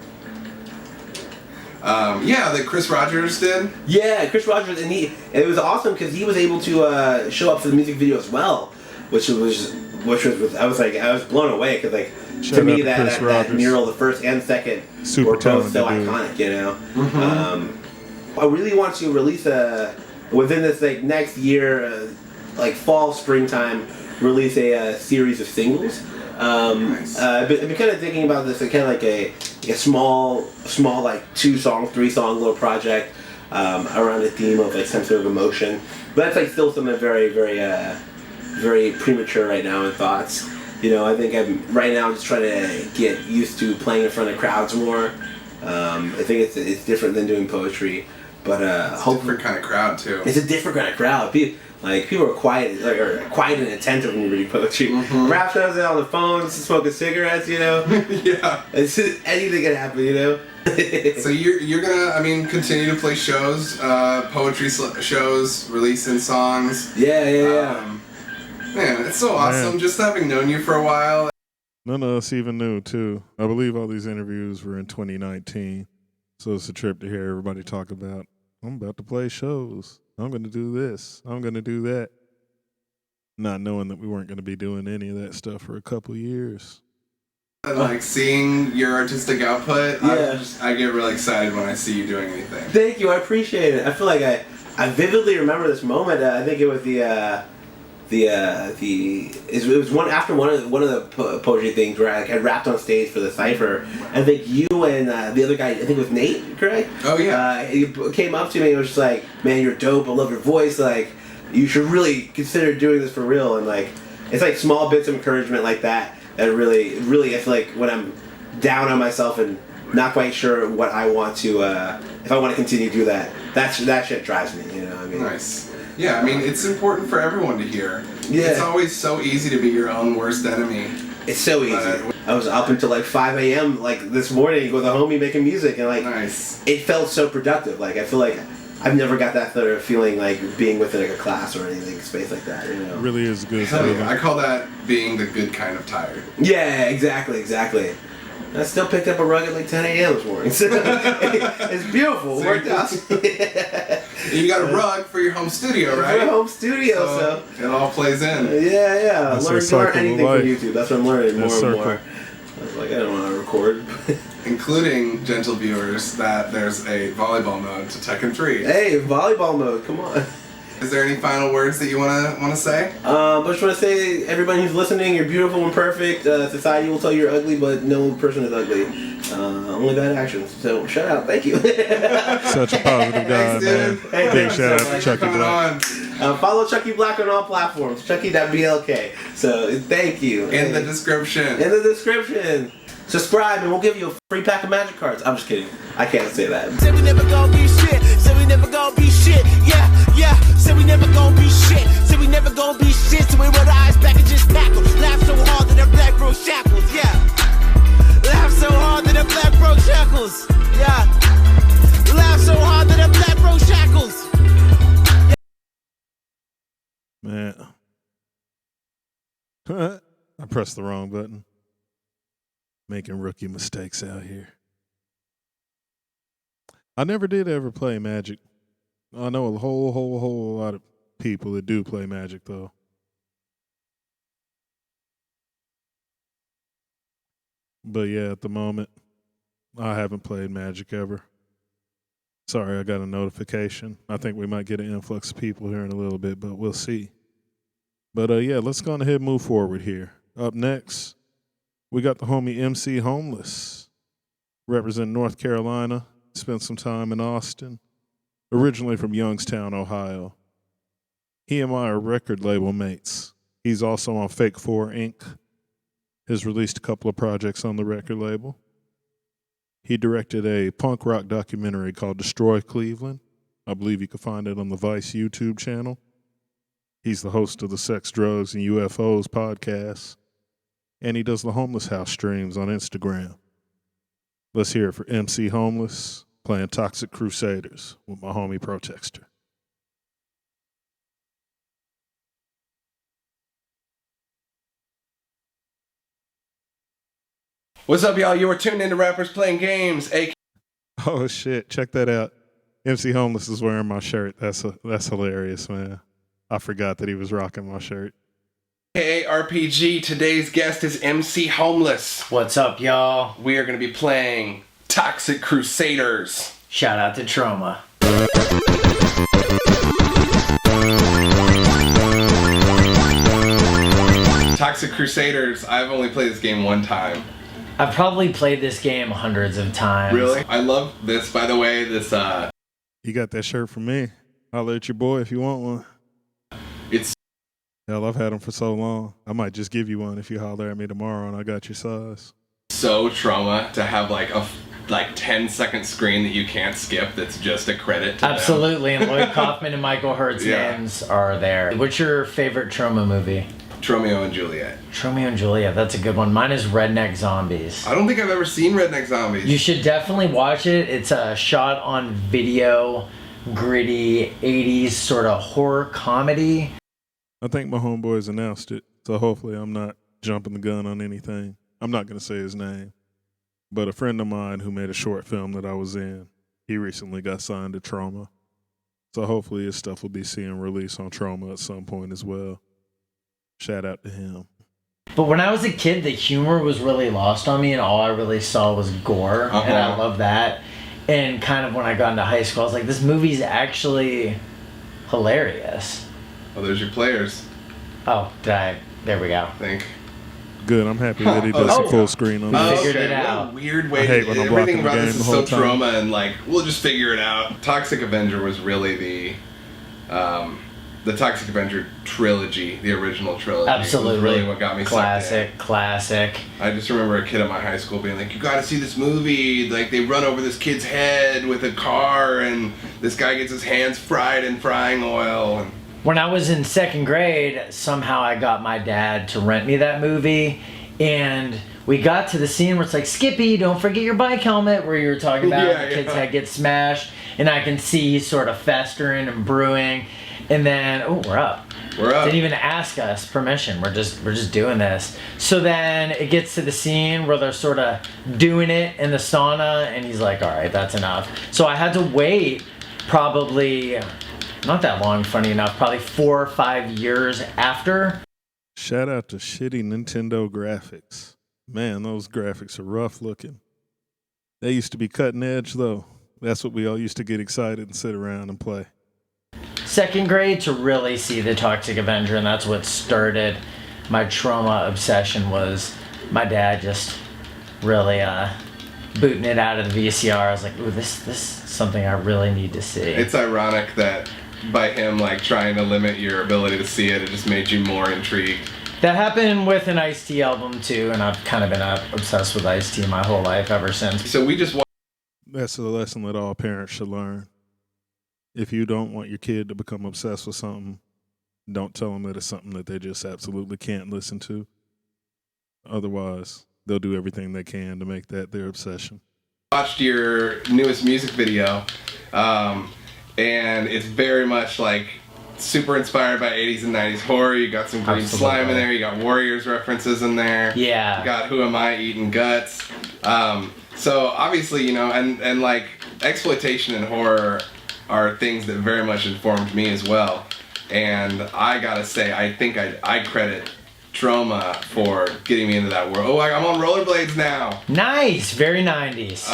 That Chris Rogers did. Yeah, Chris Rogers, and it was awesome because he was able to show up for the music video as well, which was I was blown away because like to me that mural, the first and second, were both so iconic, you know. I really want to release within this like next year, like fall, springtime, release a series of singles. Nice. I've been kind of thinking about this, like, kind of like a small like 2-song, 3-song little project around the theme of like some sort of emotion. But that's like still something very, very, very premature right now in thoughts. You know, I think I'm just trying to get used to playing in front of crowds more. I think it's different than doing poetry, but it's a different kind of crowd too. It's a different kind of crowd. People are quiet, quiet and attentive when you're reading poetry. Rap shows on the phone, smoking cigarettes, you know. Yeah. It's just, anything can happen, you know. So you're gonna, continue to play shows, poetry shows, releasing songs. Yeah. Man, it's so awesome just having known you for a while. None of us even knew, too. I believe all these interviews were in 2019. So it's a trip to hear everybody talk about, I'm about to play shows. I'm going to do this. I'm going to do that. Not knowing that we weren't going to be doing any of that stuff for a couple years. And like seeing your artistic output, I get really excited when I see you doing anything. Thank you, I appreciate it. I feel like I vividly remember this moment. I think it was it was one after one of the poetry things where I rapped on stage for the cipher. I think you and the other guy, I think it was Nate, correct? Oh yeah. He came up to me and was just like, "Man, you're dope. I love your voice. Like, you should really consider doing this for real." And like, it's like small bits of encouragement like that really, I feel like when I'm down on myself and not quite sure what I want to, if I want to continue to do that shit drives me. You know what I mean? Nice. Yeah, I mean, it's important for everyone to hear. Yeah. It's always so easy to be your own worst enemy. It's so easy. I was up until like 5 a.m. like this morning with a homie making music, and like nice. It felt so productive. Like I feel like I've never got that sort of feeling like being within like a class or anything, space like that. You know, It really is good. Yeah, I call that being the good kind of tired. Yeah, exactly. I still picked up a rug at like 10 a.m. this morning. So it's beautiful. It worked out. You got a rug for your home studio, right? For a home studio, so it all plays in. Yeah. Learn anything from YouTube. That's what I'm learning more and more. I was like, I don't want to record. Including, gentle viewers, that there's a volleyball mode to Tekken 3. Hey, volleyball mode, come on. Is there any final words that you want to say? I just want to say, everybody who's listening, you're beautiful and perfect. Society will tell you you're ugly, but no person is ugly. Only bad actions. So, shout out. Thank you. Such a positive guy, man. Big shout out to Chucky Black. Follow Chucky Black on all platforms. Chucky.blk. So, thank you. In the description. Subscribe and we'll give you a free pack of magic cards. I'm just kidding. I can't say that. Say we never gonna be shit. Say we never gonna be shit. Yeah. Say we never gonna be shit. Say we never gonna be shit. So we roll our eyes back and just tackle. Laugh so hard that our black bro shackles. Yeah. Laugh so hard that our black bro shackles. Yeah. Laugh so hard that our black bro shackles. Man. I pressed the wrong button. Making rookie mistakes out here. I never did ever play Magic. I know a whole lot of people that do play Magic, though. But yeah, at the moment, I haven't played Magic ever. Sorry, I got a notification. I think we might get an influx of people here in a little bit, but we'll see. But yeah, let's go ahead and move forward here. Up next, we got the homie MC Homeless, representing North Carolina, spent some time in Austin, originally from Youngstown, Ohio. He and I are record label mates. He's also on Fake 4 Inc., has released a couple of projects on the record label. He directed a punk rock documentary called Destroy Cleveland. I believe you can find it on the Vice YouTube channel. He's the host of the Sex, Drugs, and UFOs podcast. And he does the Homeless House streams on Instagram. Let's hear it for MC Homeless playing Toxic Crusaders with my homie Protexter. What's up, y'all? You were tuned into Rappers Playing Games, aka. Oh shit! Check that out. MC Homeless is wearing my shirt. That's hilarious, man. I forgot that he was rocking my shirt. RPG. Today's guest is MC Homeless. What's up, y'all? We are going to be playing Toxic Crusaders. Shout out to Trauma. Toxic Crusaders. I've only played this game one time. I've probably played this game hundreds of times. Really? I love this, by the way. This You got that shirt from me. Holler at your boy if you want one. It's hell, I've had them for so long. I might just give you one if you holler at me tomorrow and I got your size. So Trauma to have like a 10-second screen that you can't skip that's just a credit to Absolutely, and Lloyd Kaufman and Michael Hurt's names are there. What's your favorite Trauma movie? Tromeo and Juliet. Tromeo and Juliet, that's a good one. Mine is Redneck Zombies. I don't think I've ever seen Redneck Zombies. You should definitely watch it. It's a shot on video, gritty, 80s sort of horror comedy. I think my homeboys announced it, so hopefully I'm not jumping the gun on anything. I'm not going to say his name, but a friend of mine who made a short film that I was in, he recently got signed to Trauma. So hopefully his stuff will be seeing release on Trauma at some point as well. Shout out to him. But when I was a kid, the humor was really lost on me, and all I really saw was gore, and I love that. And kind of when I got into high school, I was like, this movie's actually hilarious. Oh, there's your players. Oh, there we go. I think. Good, I'm happy that he does a full screen on this. Figured Okay, it out. what a weird way I hate to when I'm everything blocking the about this game is the so whole time. trauma and like we'll just figure it out. Toxic Avenger was really the Toxic Avenger trilogy, the original trilogy. Absolutely. Was really what got me sucked in. Classic. I just remember a kid at my high school being like, "You got to see this movie! Like they run over this kid's head with a car, and this guy gets his hands fried in frying oil." And When I was in second grade, somehow I got my dad to rent me that movie, and we got to the scene where it's like, Skippy, don't forget your bike helmet, where you were talking about the kid's head gets smashed, and I can see he's sort of festering and brewing, and then, we're up. We're up. Didn't even ask us permission. We're just doing this. So then it gets to the scene where they're sort of doing it in the sauna, and he's like, all right, that's enough. So I had to wait probably, not that long, funny enough, probably 4 or 5 years after. Shout out to shitty Nintendo graphics. Man, those graphics are rough looking. They used to be cutting edge, though. That's what we all used to get excited and sit around and play. Second grade to really see the Toxic Avenger, and that's what started my trauma obsession. Was my dad just really booting it out of the VCR. I was like, ooh, this is something I really need to see. it's ironic that by him like trying to limit your ability to see it just made you more intrigued. That happened with an Ice-T album too, and I've kind of been obsessed with Ice-T my whole life ever since. So we just That's a lesson that all parents should learn. If you don't want your kid to become obsessed with something, don't tell them that it's something that they just absolutely can't listen to. Otherwise, they'll do everything they can to make that their obsession. watched your newest music video, and it's very much like super inspired by 80s and 90s horror. You got some green slime in there. You got Warriors references in there. Yeah. You got Who Am I Eating Guts. So obviously, you know, and like exploitation and horror are things that very much informed me as well. And I gotta say, I think I credit Trauma for getting me into that world. Oh, I'm on rollerblades now. Nice, very 90s.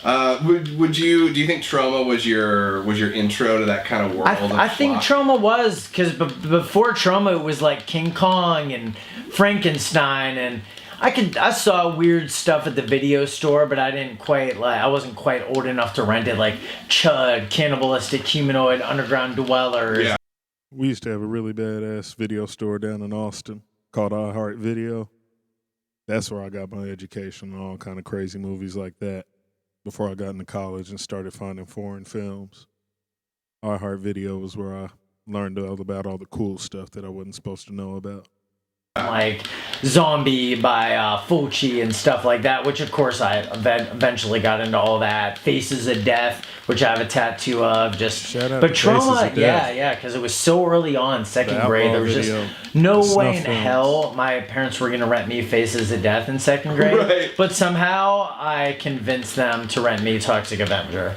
Do you think Trauma was your intro to that kind of world? I think Trauma was, because before Trauma it was like King Kong and Frankenstein, and I saw weird stuff at the video store, but I wasn't quite old enough to rent it, like Chud, Cannibalistic Humanoid, Underground Dwellers. Yeah. We used to have a really badass video store down in Austin called iHeart Video. That's where I got my education on all kind of crazy movies like that before I got into college and started finding foreign films. iHeart Video was where I learned all about all the cool stuff that I wasn't supposed to know about. Like Zombie by Fulci and stuff like that, which of course I eventually got into all that. Faces of Death, which I have a tattoo of. Shout out But to Trauma, Faces of Death. yeah, because it was so early on, second The grade. Outlaw There was video, just no the way in snuff films. hell my parents were gonna rent me Faces of Death in second grade. Right. But somehow I convinced them to rent me Toxic Avenger.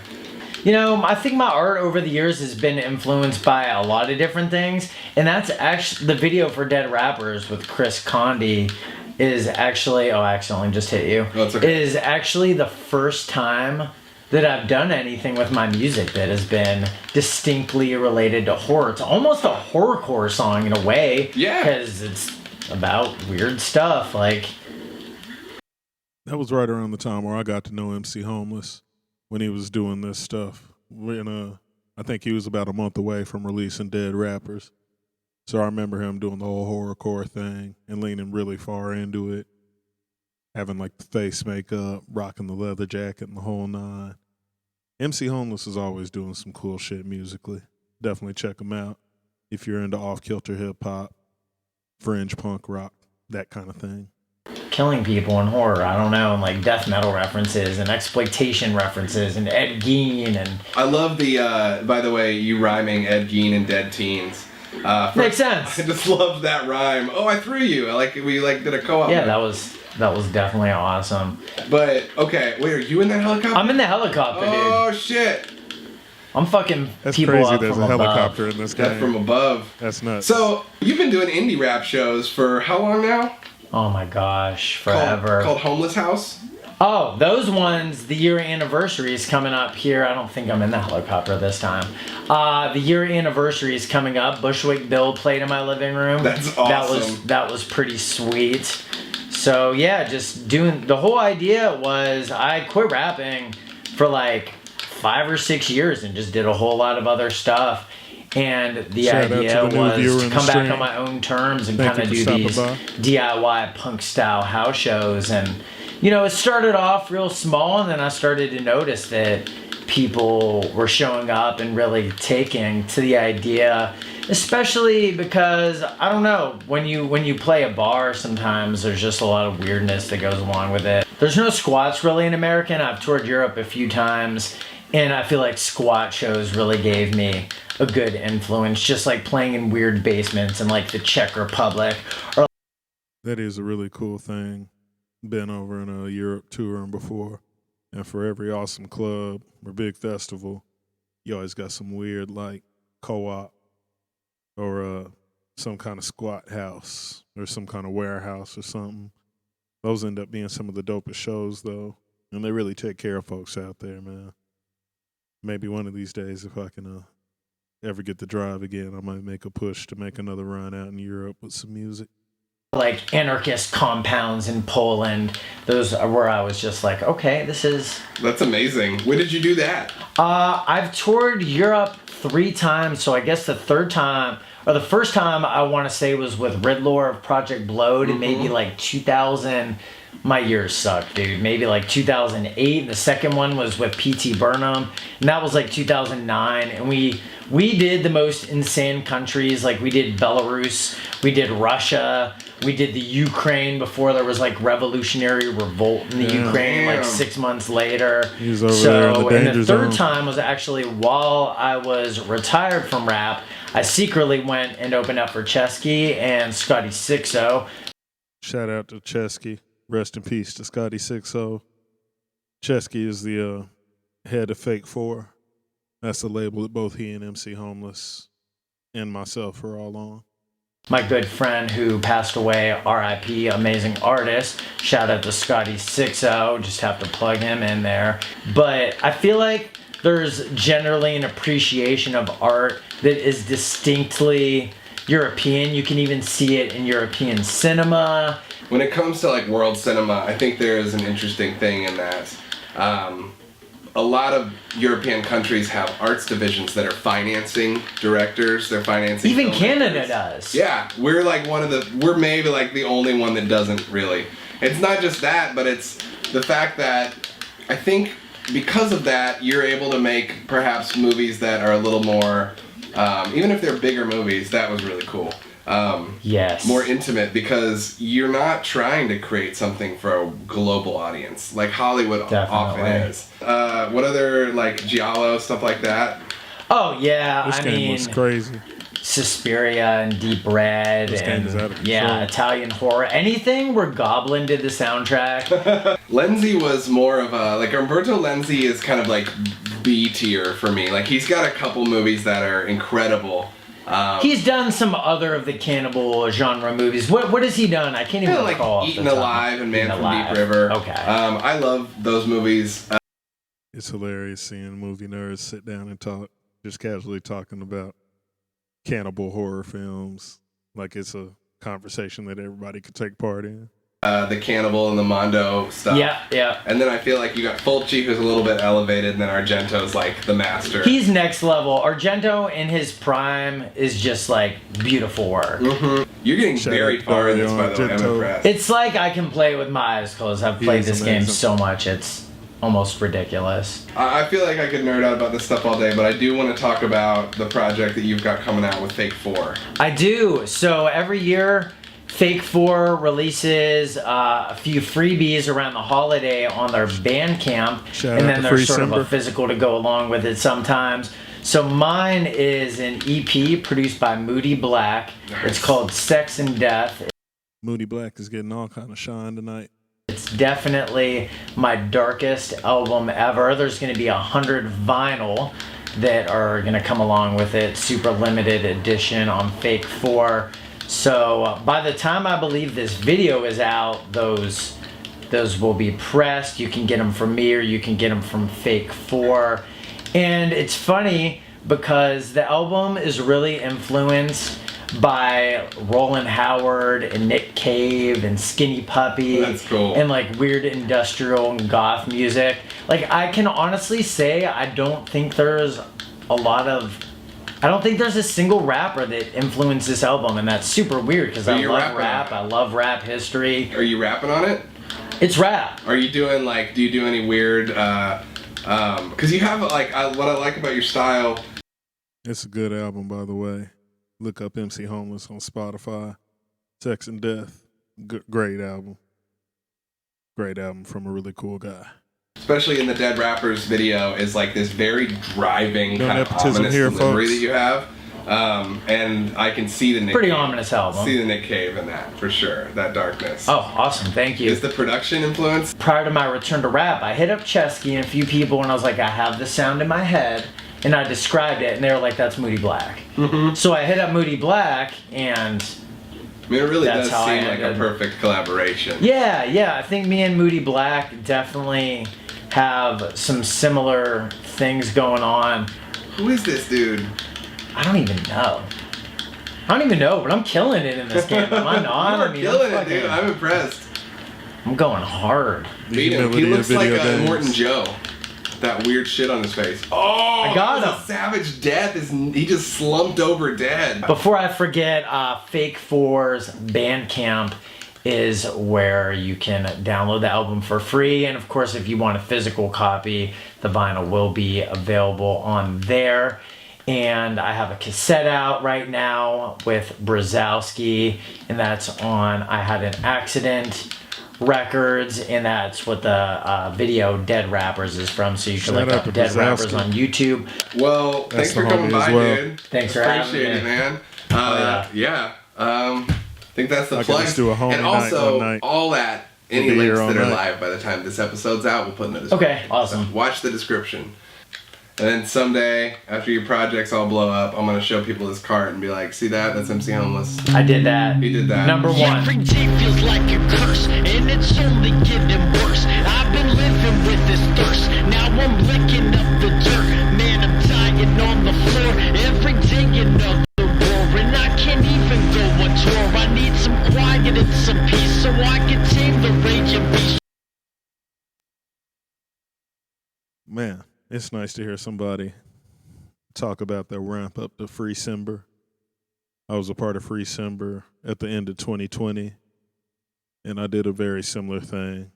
You know, I think my art over the years has been influenced by a lot of different things, and that's actually the video for Dead Rappers with Chris Condi is actually, I accidentally just hit you, Oh, it's okay. is actually the first time that I've done anything with my music that has been distinctly related to horror. It's almost a horrorcore song in a way, Yeah. because it's about weird stuff, like... That was right around the time where I got to know MC Homeless when he was doing this stuff. I think he was about a month away from releasing Dead Rappers. So I remember him doing the whole horrorcore thing and leaning really far into it. Having like the face makeup, rocking the leather jacket and the whole nine. MC Homeless is always doing some cool shit musically. Definitely check him out if you're into off-kilter hip-hop, fringe punk rock, that kind of thing. Killing people in horror, I don't know, and like death metal references and exploitation references and Ed Gein and... I love the, by the way, you rhyming Ed Gein and Dead Teens. Makes sense. I just love that rhyme. Oh, I threw you. We did a co-op. Yeah, that was That was definitely awesome. But okay, wait, are you in that helicopter? I'm in the helicopter, dude. Oh shit! I'm fucking That's people crazy. up There's from a above. helicopter in this game. That's from above. That's nuts. So you've been doing indie rap shows for how long now? Oh my gosh, forever. Called Homeless House. Oh, those ones, the year anniversary is coming up here. I don't think I'm in the helicopter this time. The year anniversary is coming up. Bushwick Bill played in my living room. That's awesome. That was pretty sweet. So yeah, just doing, the whole idea was I quit rapping for like 5 or 6 years and just did a whole lot of other stuff. And the Shout out idea to the new was viewer to in the come back stream. on my own terms and Thank kind of you do for these stopping DIY punk style house shows. And you know, it started off real small, and then I started to notice that people were showing up and really taking to the idea, especially because I don't know, when you play a bar, sometimes there's just a lot of weirdness that goes along with it. There's no squats really in America, and I've toured Europe a few times, and I feel like squat shows really gave me a good influence, just like playing in weird basements in like the Czech Republic. Or That is a really cool thing. Been over in a Europe touring before, and for every awesome club or big festival, you always got some weird like co-op or some kind of squat house or some kind of warehouse or something. Those end up being some of the dopest shows though, and they really take care of folks out there, man. Maybe one of these days, if I can ever get the drive again, I might make a push to make another run out in Europe with some music. like anarchist compounds in Poland. Those are where I was just like, okay, this is... That's amazing. When did you do that? I've toured Europe 3 times, so I guess the third time, or the first time I want to say was with Riddler of Project Blowed in maybe like 2000. My years suck, dude. Maybe like 2008. And the second one was with P.T. Burnham, and that was like 2009. And we did the most insane countries. Like we did Belarus, we did Russia, we did the Ukraine before there was like revolutionary revolt in the Ukraine. Like 6 months later. He was over there in the danger and the third zone. time was actually while I was retired from rap. I secretly went and opened up for Chesky and Scotty 6-0. Shout out to Chesky. Rest in peace to Scotty 6-0. Chesky is the head of Fake 4. That's the label that both he and MC Homeless and myself are all on. My good friend who passed away, R.I.P., amazing artist. Shout out to Scotty 6-0. Just have to plug him in there. But I feel like there's generally an appreciation of art that is distinctly European. You can even see it in European cinema. When it comes to like world cinema, I think there is an interesting thing in that a lot of European countries have arts divisions that are financing directors. They're financing Even filmmakers. Canada does. Yeah, we're like we're maybe like the only one that doesn't really. It's not just that, but it's the fact that I think because of that, you're able to make perhaps movies that are a little more, even if they're bigger movies, that was really cool. Yes. More intimate because you're not trying to create something for a global audience like Hollywood often Definitely. is. What other like Giallo stuff like that? Oh yeah, This I game mean was crazy. Suspiria and Deep Red This game is out of and yeah, control. Italian horror. Anything where Goblin did the soundtrack. Lenzi was more of a like Umberto Lenzi is kind of like B tier for me. Like he's got a couple movies that are incredible. He's done some other of the cannibal genre movies. What has he done? I can't even Like recall. off the Eaten top. Alive and Man Eaten from Alive. Deep River. Okay. I love those movies. It's hilarious seeing movie nerds sit down and talk, just casually talking about cannibal horror films. Like it's a conversation that everybody could take part in. The Cannibal and the Mondo stuff. Yeah. And then I feel like you got Fulci, who's a little bit elevated, and then Argento's like the master. He's next level. Argento in his prime is just like beautiful work. You're getting Shout very out far in this, Dario by the way. I'm Argento. impressed. It's like I can play with my eyes closed. I've played is this game amazing. so much. It's almost ridiculous. I feel like I could nerd out about this stuff all day, but I do want to talk about the project that you've got coming out with Fake 4. I do. So every year, Fake 4 releases a few freebies around the holiday on their Bandcamp, Shout and out then to there's Free sort of a Simba. physical to go along with it sometimes. So mine is an EP produced by Moody Black. It's called Sex and Death. Moody Black is getting all kind of shine tonight. It's definitely my darkest album ever. There's going to be 100 vinyl that are going to come along with it, super limited edition on Fake 4. So by the time I believe this video is out, those will be pressed. You can get them from me or you can get them from Fake 4. And it's funny because the album is really influenced by Roland Howard and Nick Cave and Skinny Puppy. That's cool. And like weird industrial and goth music. Like I can honestly say I don't think there's a single rapper that influenced this album, and that's super weird because I love rap. I love rap history. Are you rapping on it? It's rap. Are you doing do you do any weird, because you have what I like about your style. It's a good album, by the way. Look up MC Homeless on Spotify. Sex and Death. Great album. Great album from a really cool guy. Especially in the Dead Rappers video is like this very driving No kind of nepotism ominous here, delivery folks. that you have. And I can see the Nick Pretty Cave. ominous album. See the Nick Cave in that, for sure. That darkness. Oh, awesome. Thank you. Is the production influence? Prior to my return to rap, I hit up Chesky and a few people and I was like, I have the sound in my head. And I described it and they were like, that's Moody Black. Mm-hmm. So I hit up Moody Black and I mean, it really That's does how I seem like a ended. perfect collaboration. yeah, I think me and Moody Black definitely have some similar things going on. Who is this dude? I don't even know, but I'm killing it in this game. Am I not? You're I mean, killing I'm it, dude. I'm impressed. I'm going hard. Beat him. He humility of looks like video a games. Morton Joe. That weird shit on his face. Oh, I got that was him. a savage death. He just slumped over dead. Before I forget, Fake 4's Bandcamp is where you can download the album for free. And of course, if you want a physical copy, the vinyl will be available on there. And I have a cassette out right now with Brzezowski, and that's on I Had an Accident Records, and that's what the video Dead Rappers is from, so you can Shout look out up to Dead Brzezowski. Rappers on YouTube. Well, thanks for the coming homie as by, well. dude. Thanks for having Appreciate me. it, man. yeah. I think that's the I could plug. just do a homie and night also, one night. all that, any We'll be links here all that are night. live by the time this episode's out, we'll put in the description. Okay, awesome. So watch the description. And then someday, after your projects all blow up, I'm going to show people this cart and be like, see that? That's MC Homeless. I did that. He did that. Number one. Every day feels like a curse, and it's only getting worse. I've been living with this thirst, now I'm licking up the dirt. Man, I'm dying on the floor, every day another war, and I can't even go on tour. I need some quiet and some peace, so I can tame the raging beast. Man, it's nice to hear somebody talk about their ramp up to Free Simber. I was a part of Free Simber at the end of 2020, and I did a very similar thing.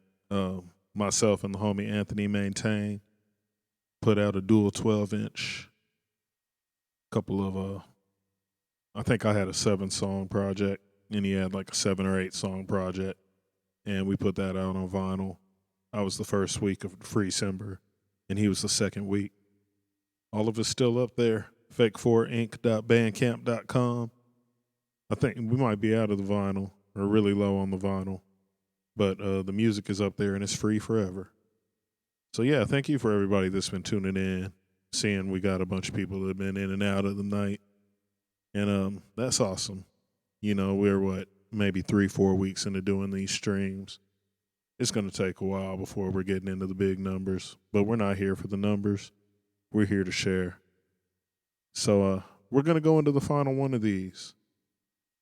Myself and the homie Anthony Maintain put out a dual 12-inch, couple of, I think I had a 7-song project, and he had like a 7 or 8-song project, and we put that out on vinyl. I was the first week of Free Simber, and he was the second week. All of it's still up there, fake4inc.bandcamp.com. I think we might be out of the vinyl, or really low on the vinyl, but the music is up there and it's free forever. So yeah, thank you for everybody that's been tuning in, seeing we got a bunch of people that have been in and out of the night, and that's awesome. You know, we're maybe 3-4 weeks into doing these streams. It's going to take a while before we're getting into the big numbers, but we're not here for the numbers. We're here to share. So we're going to go into the final one of these.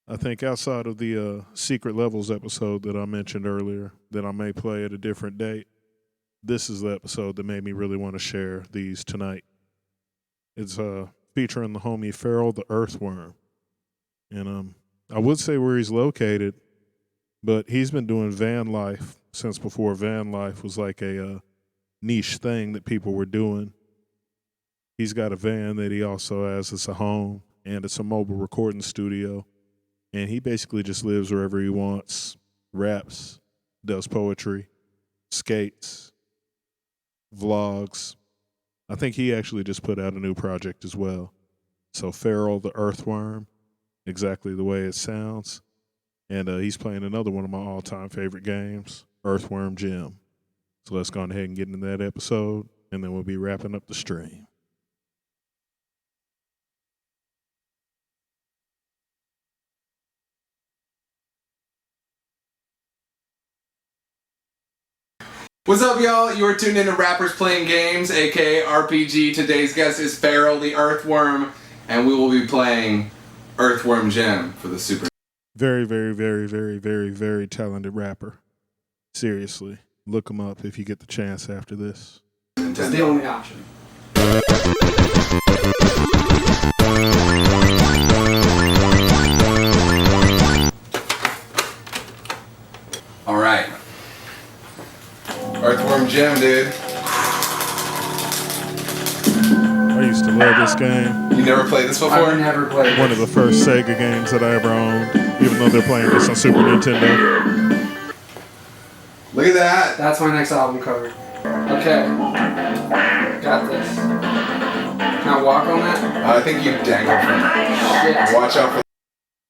I think outside of the Secret Levels episode that I mentioned earlier that I may play at a different date, this is the episode that made me really want to share these tonight. It's featuring the homie Farrell the Earthworm. And I would say where he's located, but he's been doing van life since before van life was like a niche thing that people were doing. He's got a van that he also has as a home, and it's a mobile recording studio. And he basically just lives wherever he wants, raps, does poetry, skates, vlogs. I think he actually just put out a new project as well. So Farrell the Earthworm, exactly the way it sounds. And he's playing another one of my all-time favorite games, Earthworm Jim. So let's go ahead and get into that episode, and then we'll be wrapping up the stream. What's up, y'all? You are tuned into Rappers Playing Games, aka RPG. Today's guest is Pharaoh the Earthworm, and we will be playing Earthworm Jim for the Super. Very, very, very, very, very, very talented rapper. Seriously, look him up if you get the chance after this. It's the only option. All right. Earthworm Jim, dude. I used to love this game. You never played this before? I've never played One of the first Sega games that I ever owned, even though they're playing this on Super Nintendo. Look at that. That's my next album cover. Okay. Got this. Can I walk on that? I think you dangle from it. Shit. Watch out for.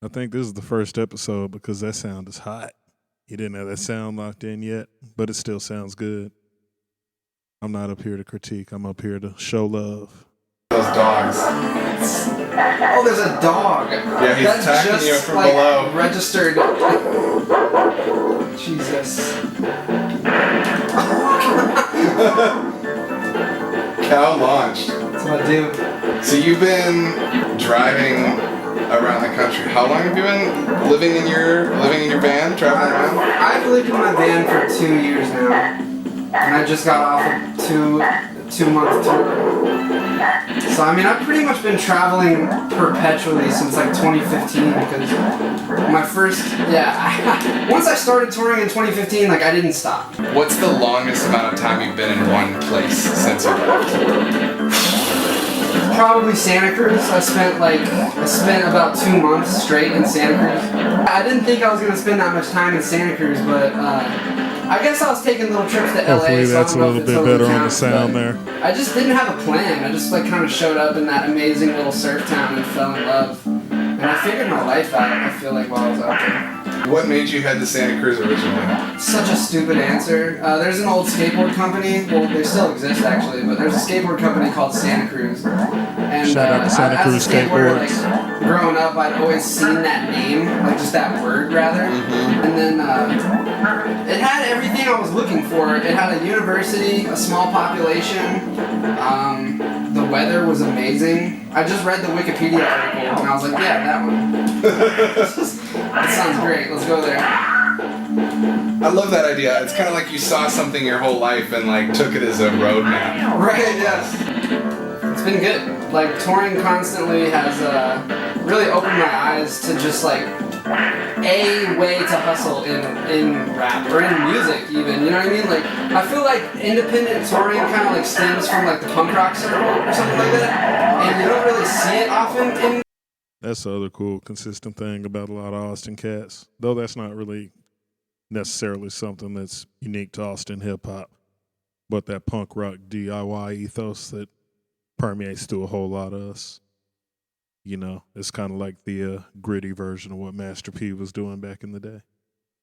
I think this is the first episode because that sound is hot. You didn't have that sound locked in yet, but it still sounds good. I'm not up here to critique. I'm up here to show love. Those dogs. Oh, there's a dog. Yeah, he's That's attacking just, you from like, below. Registered. Jesus. Cow launched. That's what I do. So you've been driving around the country. How long have you been living in your van, traveling around? I've lived in my van for 2 years now, and I just got off a two-month tour. So I mean, I've pretty much been traveling perpetually since like 2015 because my first, once I started touring in 2015, like I didn't stop. What's the longest amount of time you've been in one place since you left? Probably Santa Cruz. I spent about 2 months straight in Santa Cruz. I didn't think I was gonna spend that much time in Santa Cruz, but I guess I was taking little trips to LA. Hopefully so that's I a don't know little if it bit totally better on the counts, sound but there. I just didn't have a plan. I just like kind of showed up in that amazing little surf town and fell in love. And I figured my life out, I feel like, while I was out there. What made you head to Santa Cruz originally? Such a stupid answer. There's an old skateboard company. Well, they still exist actually, but there's a skateboard company called Santa Cruz. And Shout out to Santa Cruz as a skateboarder, skateboards. like, growing up, I'd always seen that name, like just that word rather. And then it had everything I was looking for. It had a university, a small population. The weather was amazing. I just read the Wikipedia article and I was like, yeah, that one. That sounds great. Let's go there. I love that idea. It's kind of like you saw something your whole life and like took it as a roadmap. Right, yes. It's been good. Like, touring constantly has really opened my eyes to just like a way to hustle in rap or in music even, you know what I mean? Like, I feel like independent touring kind of like stems from like the punk rock circle or something like that, and you don't really see it often in. That's the other cool, consistent thing about a lot of Austin cats. Though that's not really necessarily something that's unique to Austin hip-hop, but that punk rock DIY ethos that permeates through a whole lot of us. You know, it's kind of like the gritty version of what Master P was doing back in the day.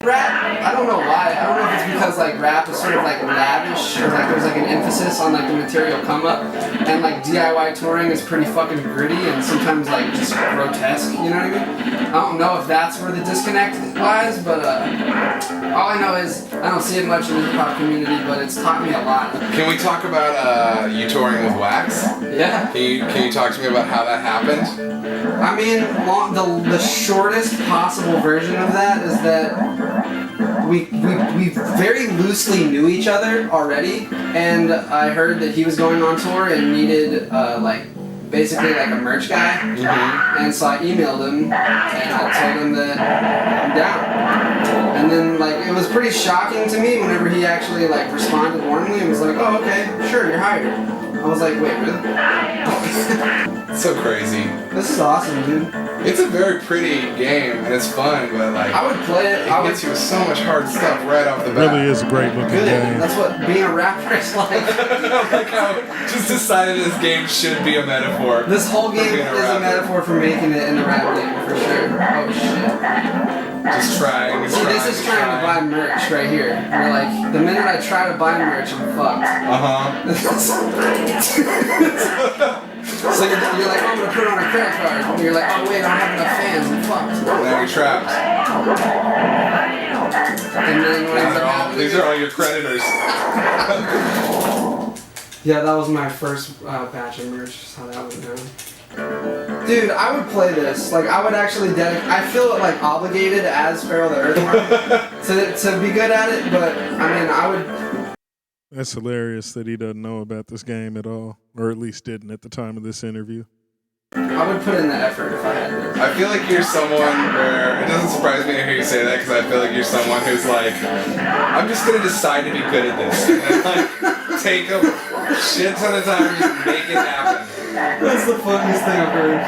Rap, I don't know why. I don't know if it's because like rap is sort of like lavish or like there's like an emphasis on like the material come up, and like DIY touring is pretty fucking gritty and sometimes like just grotesque, you know what I mean? I don't know if that's where the disconnect lies, but all I know is I don't see it much in the hip hop community, but it's taught me a lot. Can we talk about you touring with Wax? Yeah. Can you talk to me about how that happened? I mean, the shortest possible version of that is that we very loosely knew each other already, and I heard that he was going on tour and needed basically like a merch guy, and so I emailed him and I told him that I'm down. And then like it was pretty shocking to me whenever he actually like responded warmly and was like, oh okay, sure, you're hired. I was like, wait, really? It's so crazy. This is awesome, dude. It's a very pretty game and it's fun, but like I would play it. It gets you with so much hard stuff right off the It bat. really is a great looking Good. game. That's what being a rapper is like. I like how just decided this game should be a metaphor. This whole game being a is a rapper. metaphor for making it in the rap game, for sure. Oh shit. Just trying. See, this is trying to buy merch right here. You're like, the minute I try to buy merch, I'm fucked. So you're like, oh, I'm gonna put it on a credit card. And you're like, oh wait, I don't have enough fans. I'm fucked. Now you're trapped. And then what ends up happening? These are all your creditors. Yeah, that was my first batch of merch. Just how that went down. Dude, I would play this. Like, I would actually I feel like obligated as Pharaoh the Earthworm to be good at it. But I mean, I would. That's hilarious that he doesn't know about this game at all, or at least didn't at the time of this interview. I would put in the effort if I had this. I feel like you're someone where it doesn't surprise me to hear you say that, because I feel like you're someone who's like, I'm just gonna decide to be good at this, and like take a shit ton of time and just make it happen. That's the funniest thing I've heard.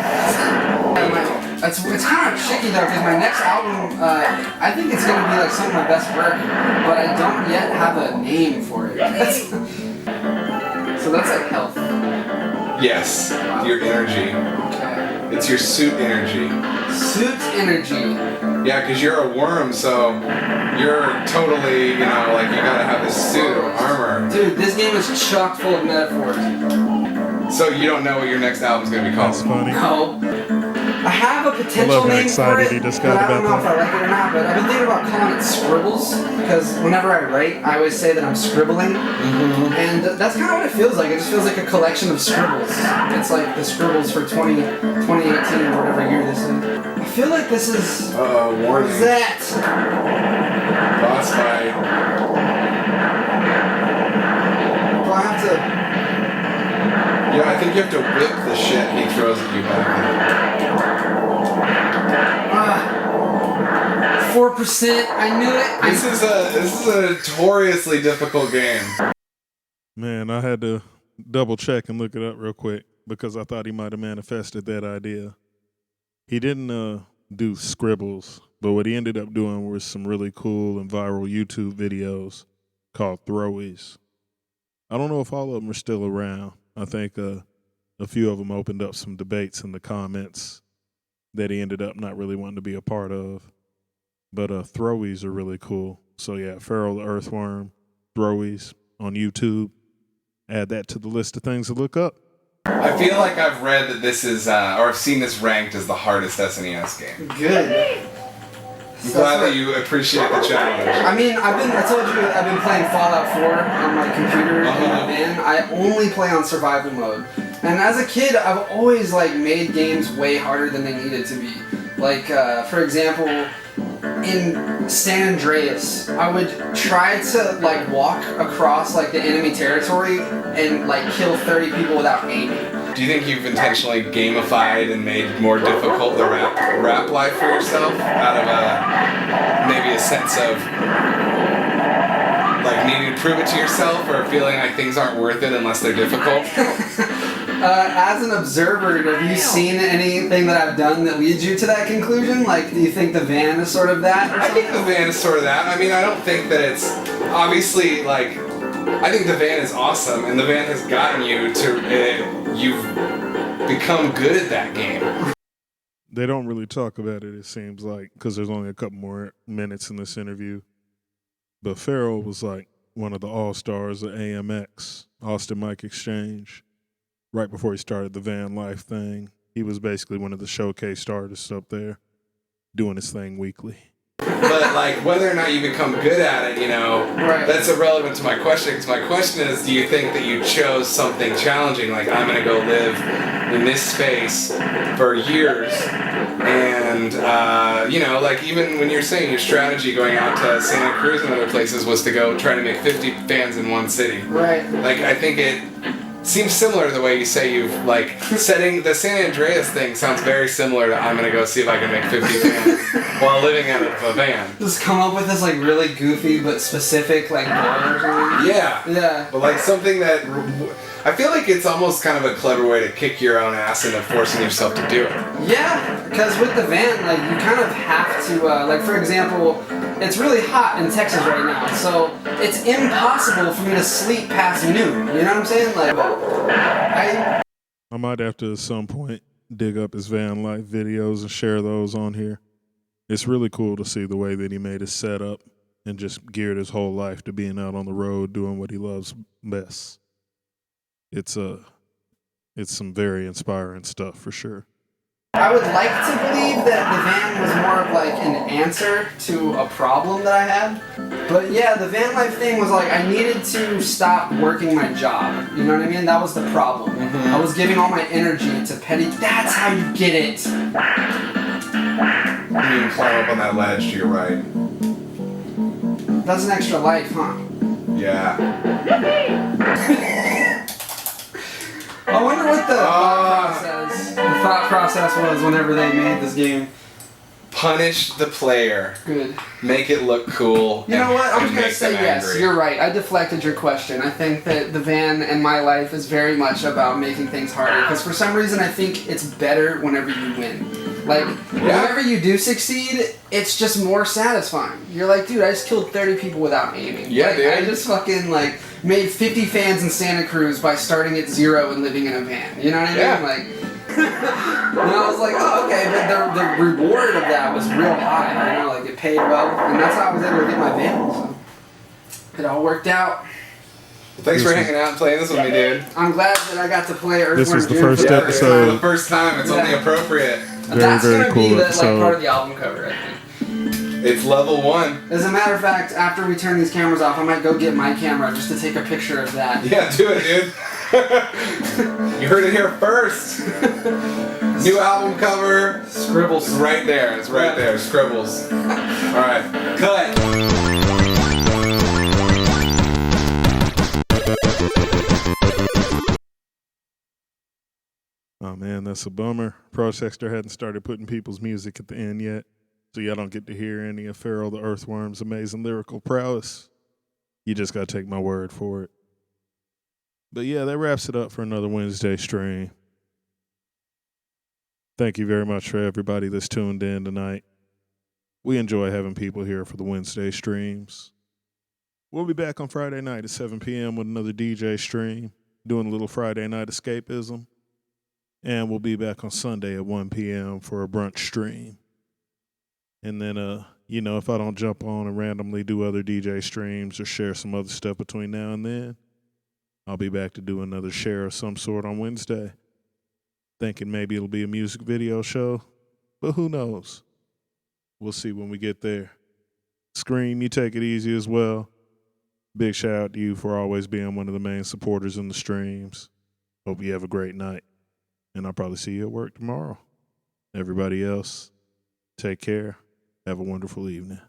It's kind of tricky though, because my next album, I think it's gonna be like some of my best work, but I don't yet have a name for it. So that's like health. Yes, your energy. Okay. It's your suit energy. Suit energy. Yeah, because you're a worm, so you're totally, you know, like you gotta have this suit of armor. Dude, this game is chock full of metaphors. So you don't know what your next album's gonna be called? That's funny. No. I have a potential how name for excited it, he just but got I don't know about if I like it or not. But I've been thinking about calling it Scribbles, because whenever I write, I always say that I'm scribbling. And that's kind of what it feels like. It just feels like a collection of scribbles. It's like the scribbles for 2018 or whatever year this is. I feel like this is... warning. What is that? Boss fight. Do I have to... Yeah, I think you have to whip the shit he throws at you back. 4%. I knew it. This is a notoriously difficult game. Man, I had to double check and look it up real quick because I thought he might have manifested that idea. He didn't do scribbles, but what he ended up doing was some really cool and viral YouTube videos called throwies. I don't know if all of them are still around. I think a few of them opened up some debates in the comments that he ended up not really wanting to be a part of. But throwies are really cool. So yeah, Pharaoh the Earthworm, throwies on YouTube. Add that to the list of things to look up. I feel like I've read that this is, or I've seen this ranked as the hardest SNES game. Good. I'm glad that you appreciate the challenge. I mean, I told you I've been playing Fallout 4 on my computer in my van. I only play on survival mode. And as a kid, I've always like made games way harder than they needed to be. Like, for example, in San Andreas, I would try to like walk across like the enemy territory and like kill 30 people without aiming. Do you think you've intentionally gamified and made more difficult the rap life for yourself out of maybe a sense of like needing to prove it to yourself, or feeling like things aren't worth it unless they're difficult? As an observer, have you seen anything that I've done that leads you to that conclusion? Like, do you think the van is sort of that? I think the van is sort of that. I mean, I don't think that it's obviously like. I think the van is awesome, and the van has gotten you to. You've become good at that game. They don't really talk about it seems like, because there's only a couple more minutes in this interview. But Pharaoh was like one of the all-stars of AMX, Austin Mike Exchange. Right before he started the van life thing, he was basically one of the showcase artists up there, doing his thing weekly. But like whether or not you become good at it, you know, that's irrelevant to my question. Because my question is, do you think that you chose something challenging, like I'm gonna go live in this space for years, and you know, like even when you're saying your strategy going out to Santa Cruz and other places was to go try to make 50 fans in one city. Right. Like I think it seems similar to the way you say you've like setting the San Andreas thing sounds very similar to I'm gonna go see if I can make 50 fans while living out of a van. Just come up with this like really goofy but specific like goal or something. Yeah. But like something that I feel like it's almost kind of a clever way to kick your own ass into forcing yourself to do it. Yeah, because with the van, like you kind of have to like for example, it's really hot in Texas right now, so it's impossible for me to sleep past noon. You know what I'm saying? Like, I might have to at some point dig up his van life videos and share those on here. it's really cool to see the way that he made his setup and just geared his whole life to being out on the road doing what he loves best. It's some very inspiring stuff for sure. I would like to believe that the van was more of like an answer to a problem that I had. But yeah, the van life thing was like I needed to stop working my job. You know what I mean? That was the problem. Mm-hmm. I was giving all my energy to petty. That's how you get it. You can climb up on that ledge to your right. That's an extra life, huh? Yeah. I wonder what the thought process was whenever they made this game. Punish the player. Good. Make it look cool. You know what? I'm and just gonna make say them yes. angry. You're right. I deflected your question. I think that the van and my life is very much about making things harder. Because for some reason, I think it's better whenever you win. Like whenever you do succeed, it's just more satisfying. You're like, dude, I just killed 30 people without aiming. Yeah, like, dude. I just fucking like made 50 fans in Santa Cruz by starting at 0 and living in a van. You know what I mean? Yeah. Like. And I was like, oh, okay, but the reward of that was real high, you know, like it paid well, and that's how I was able to get my van, so it all worked out. Thanks for hanging out and playing this with me, dude. I'm glad that I got to play Earth, This Wind, was the June first for the For episode. the first time, it's only appropriate. That's very gonna cool be the, episode. like part of the album cover, I think. It's level 1. As a matter of fact, after we turn these cameras off, I might go get my camera just to take a picture of that. Yeah, do it, dude. You heard it here first. New album cover. Scribbles. It's right there. It's right there. Scribbles. Alright. Cut. Oh man, that's a bummer. Prosexter hadn't started putting people's music at the end yet, so y'all don't get to hear any of Pharaoh the Earthworm's amazing lyrical prowess. You just gotta take my word for it. But yeah, that wraps it up for another Wednesday stream. Thank you very much for everybody that's tuned in tonight. We enjoy having people here for the Wednesday streams. We'll be back on Friday night at 7 p.m. with another DJ stream, doing a little Friday night escapism. And we'll be back on Sunday at 1 p.m. for a brunch stream. And then, if I don't jump on and randomly do other DJ streams or share some other stuff between now and then, I'll be back to do another share of some sort on Wednesday. Thinking maybe it'll be a music video show, but who knows? We'll see when we get there. Scream, you take it easy as well. Big shout out to you for always being one of the main supporters in the streams. Hope you have a great night. And I'll probably see you at work tomorrow. Everybody else, take care. Have a wonderful evening.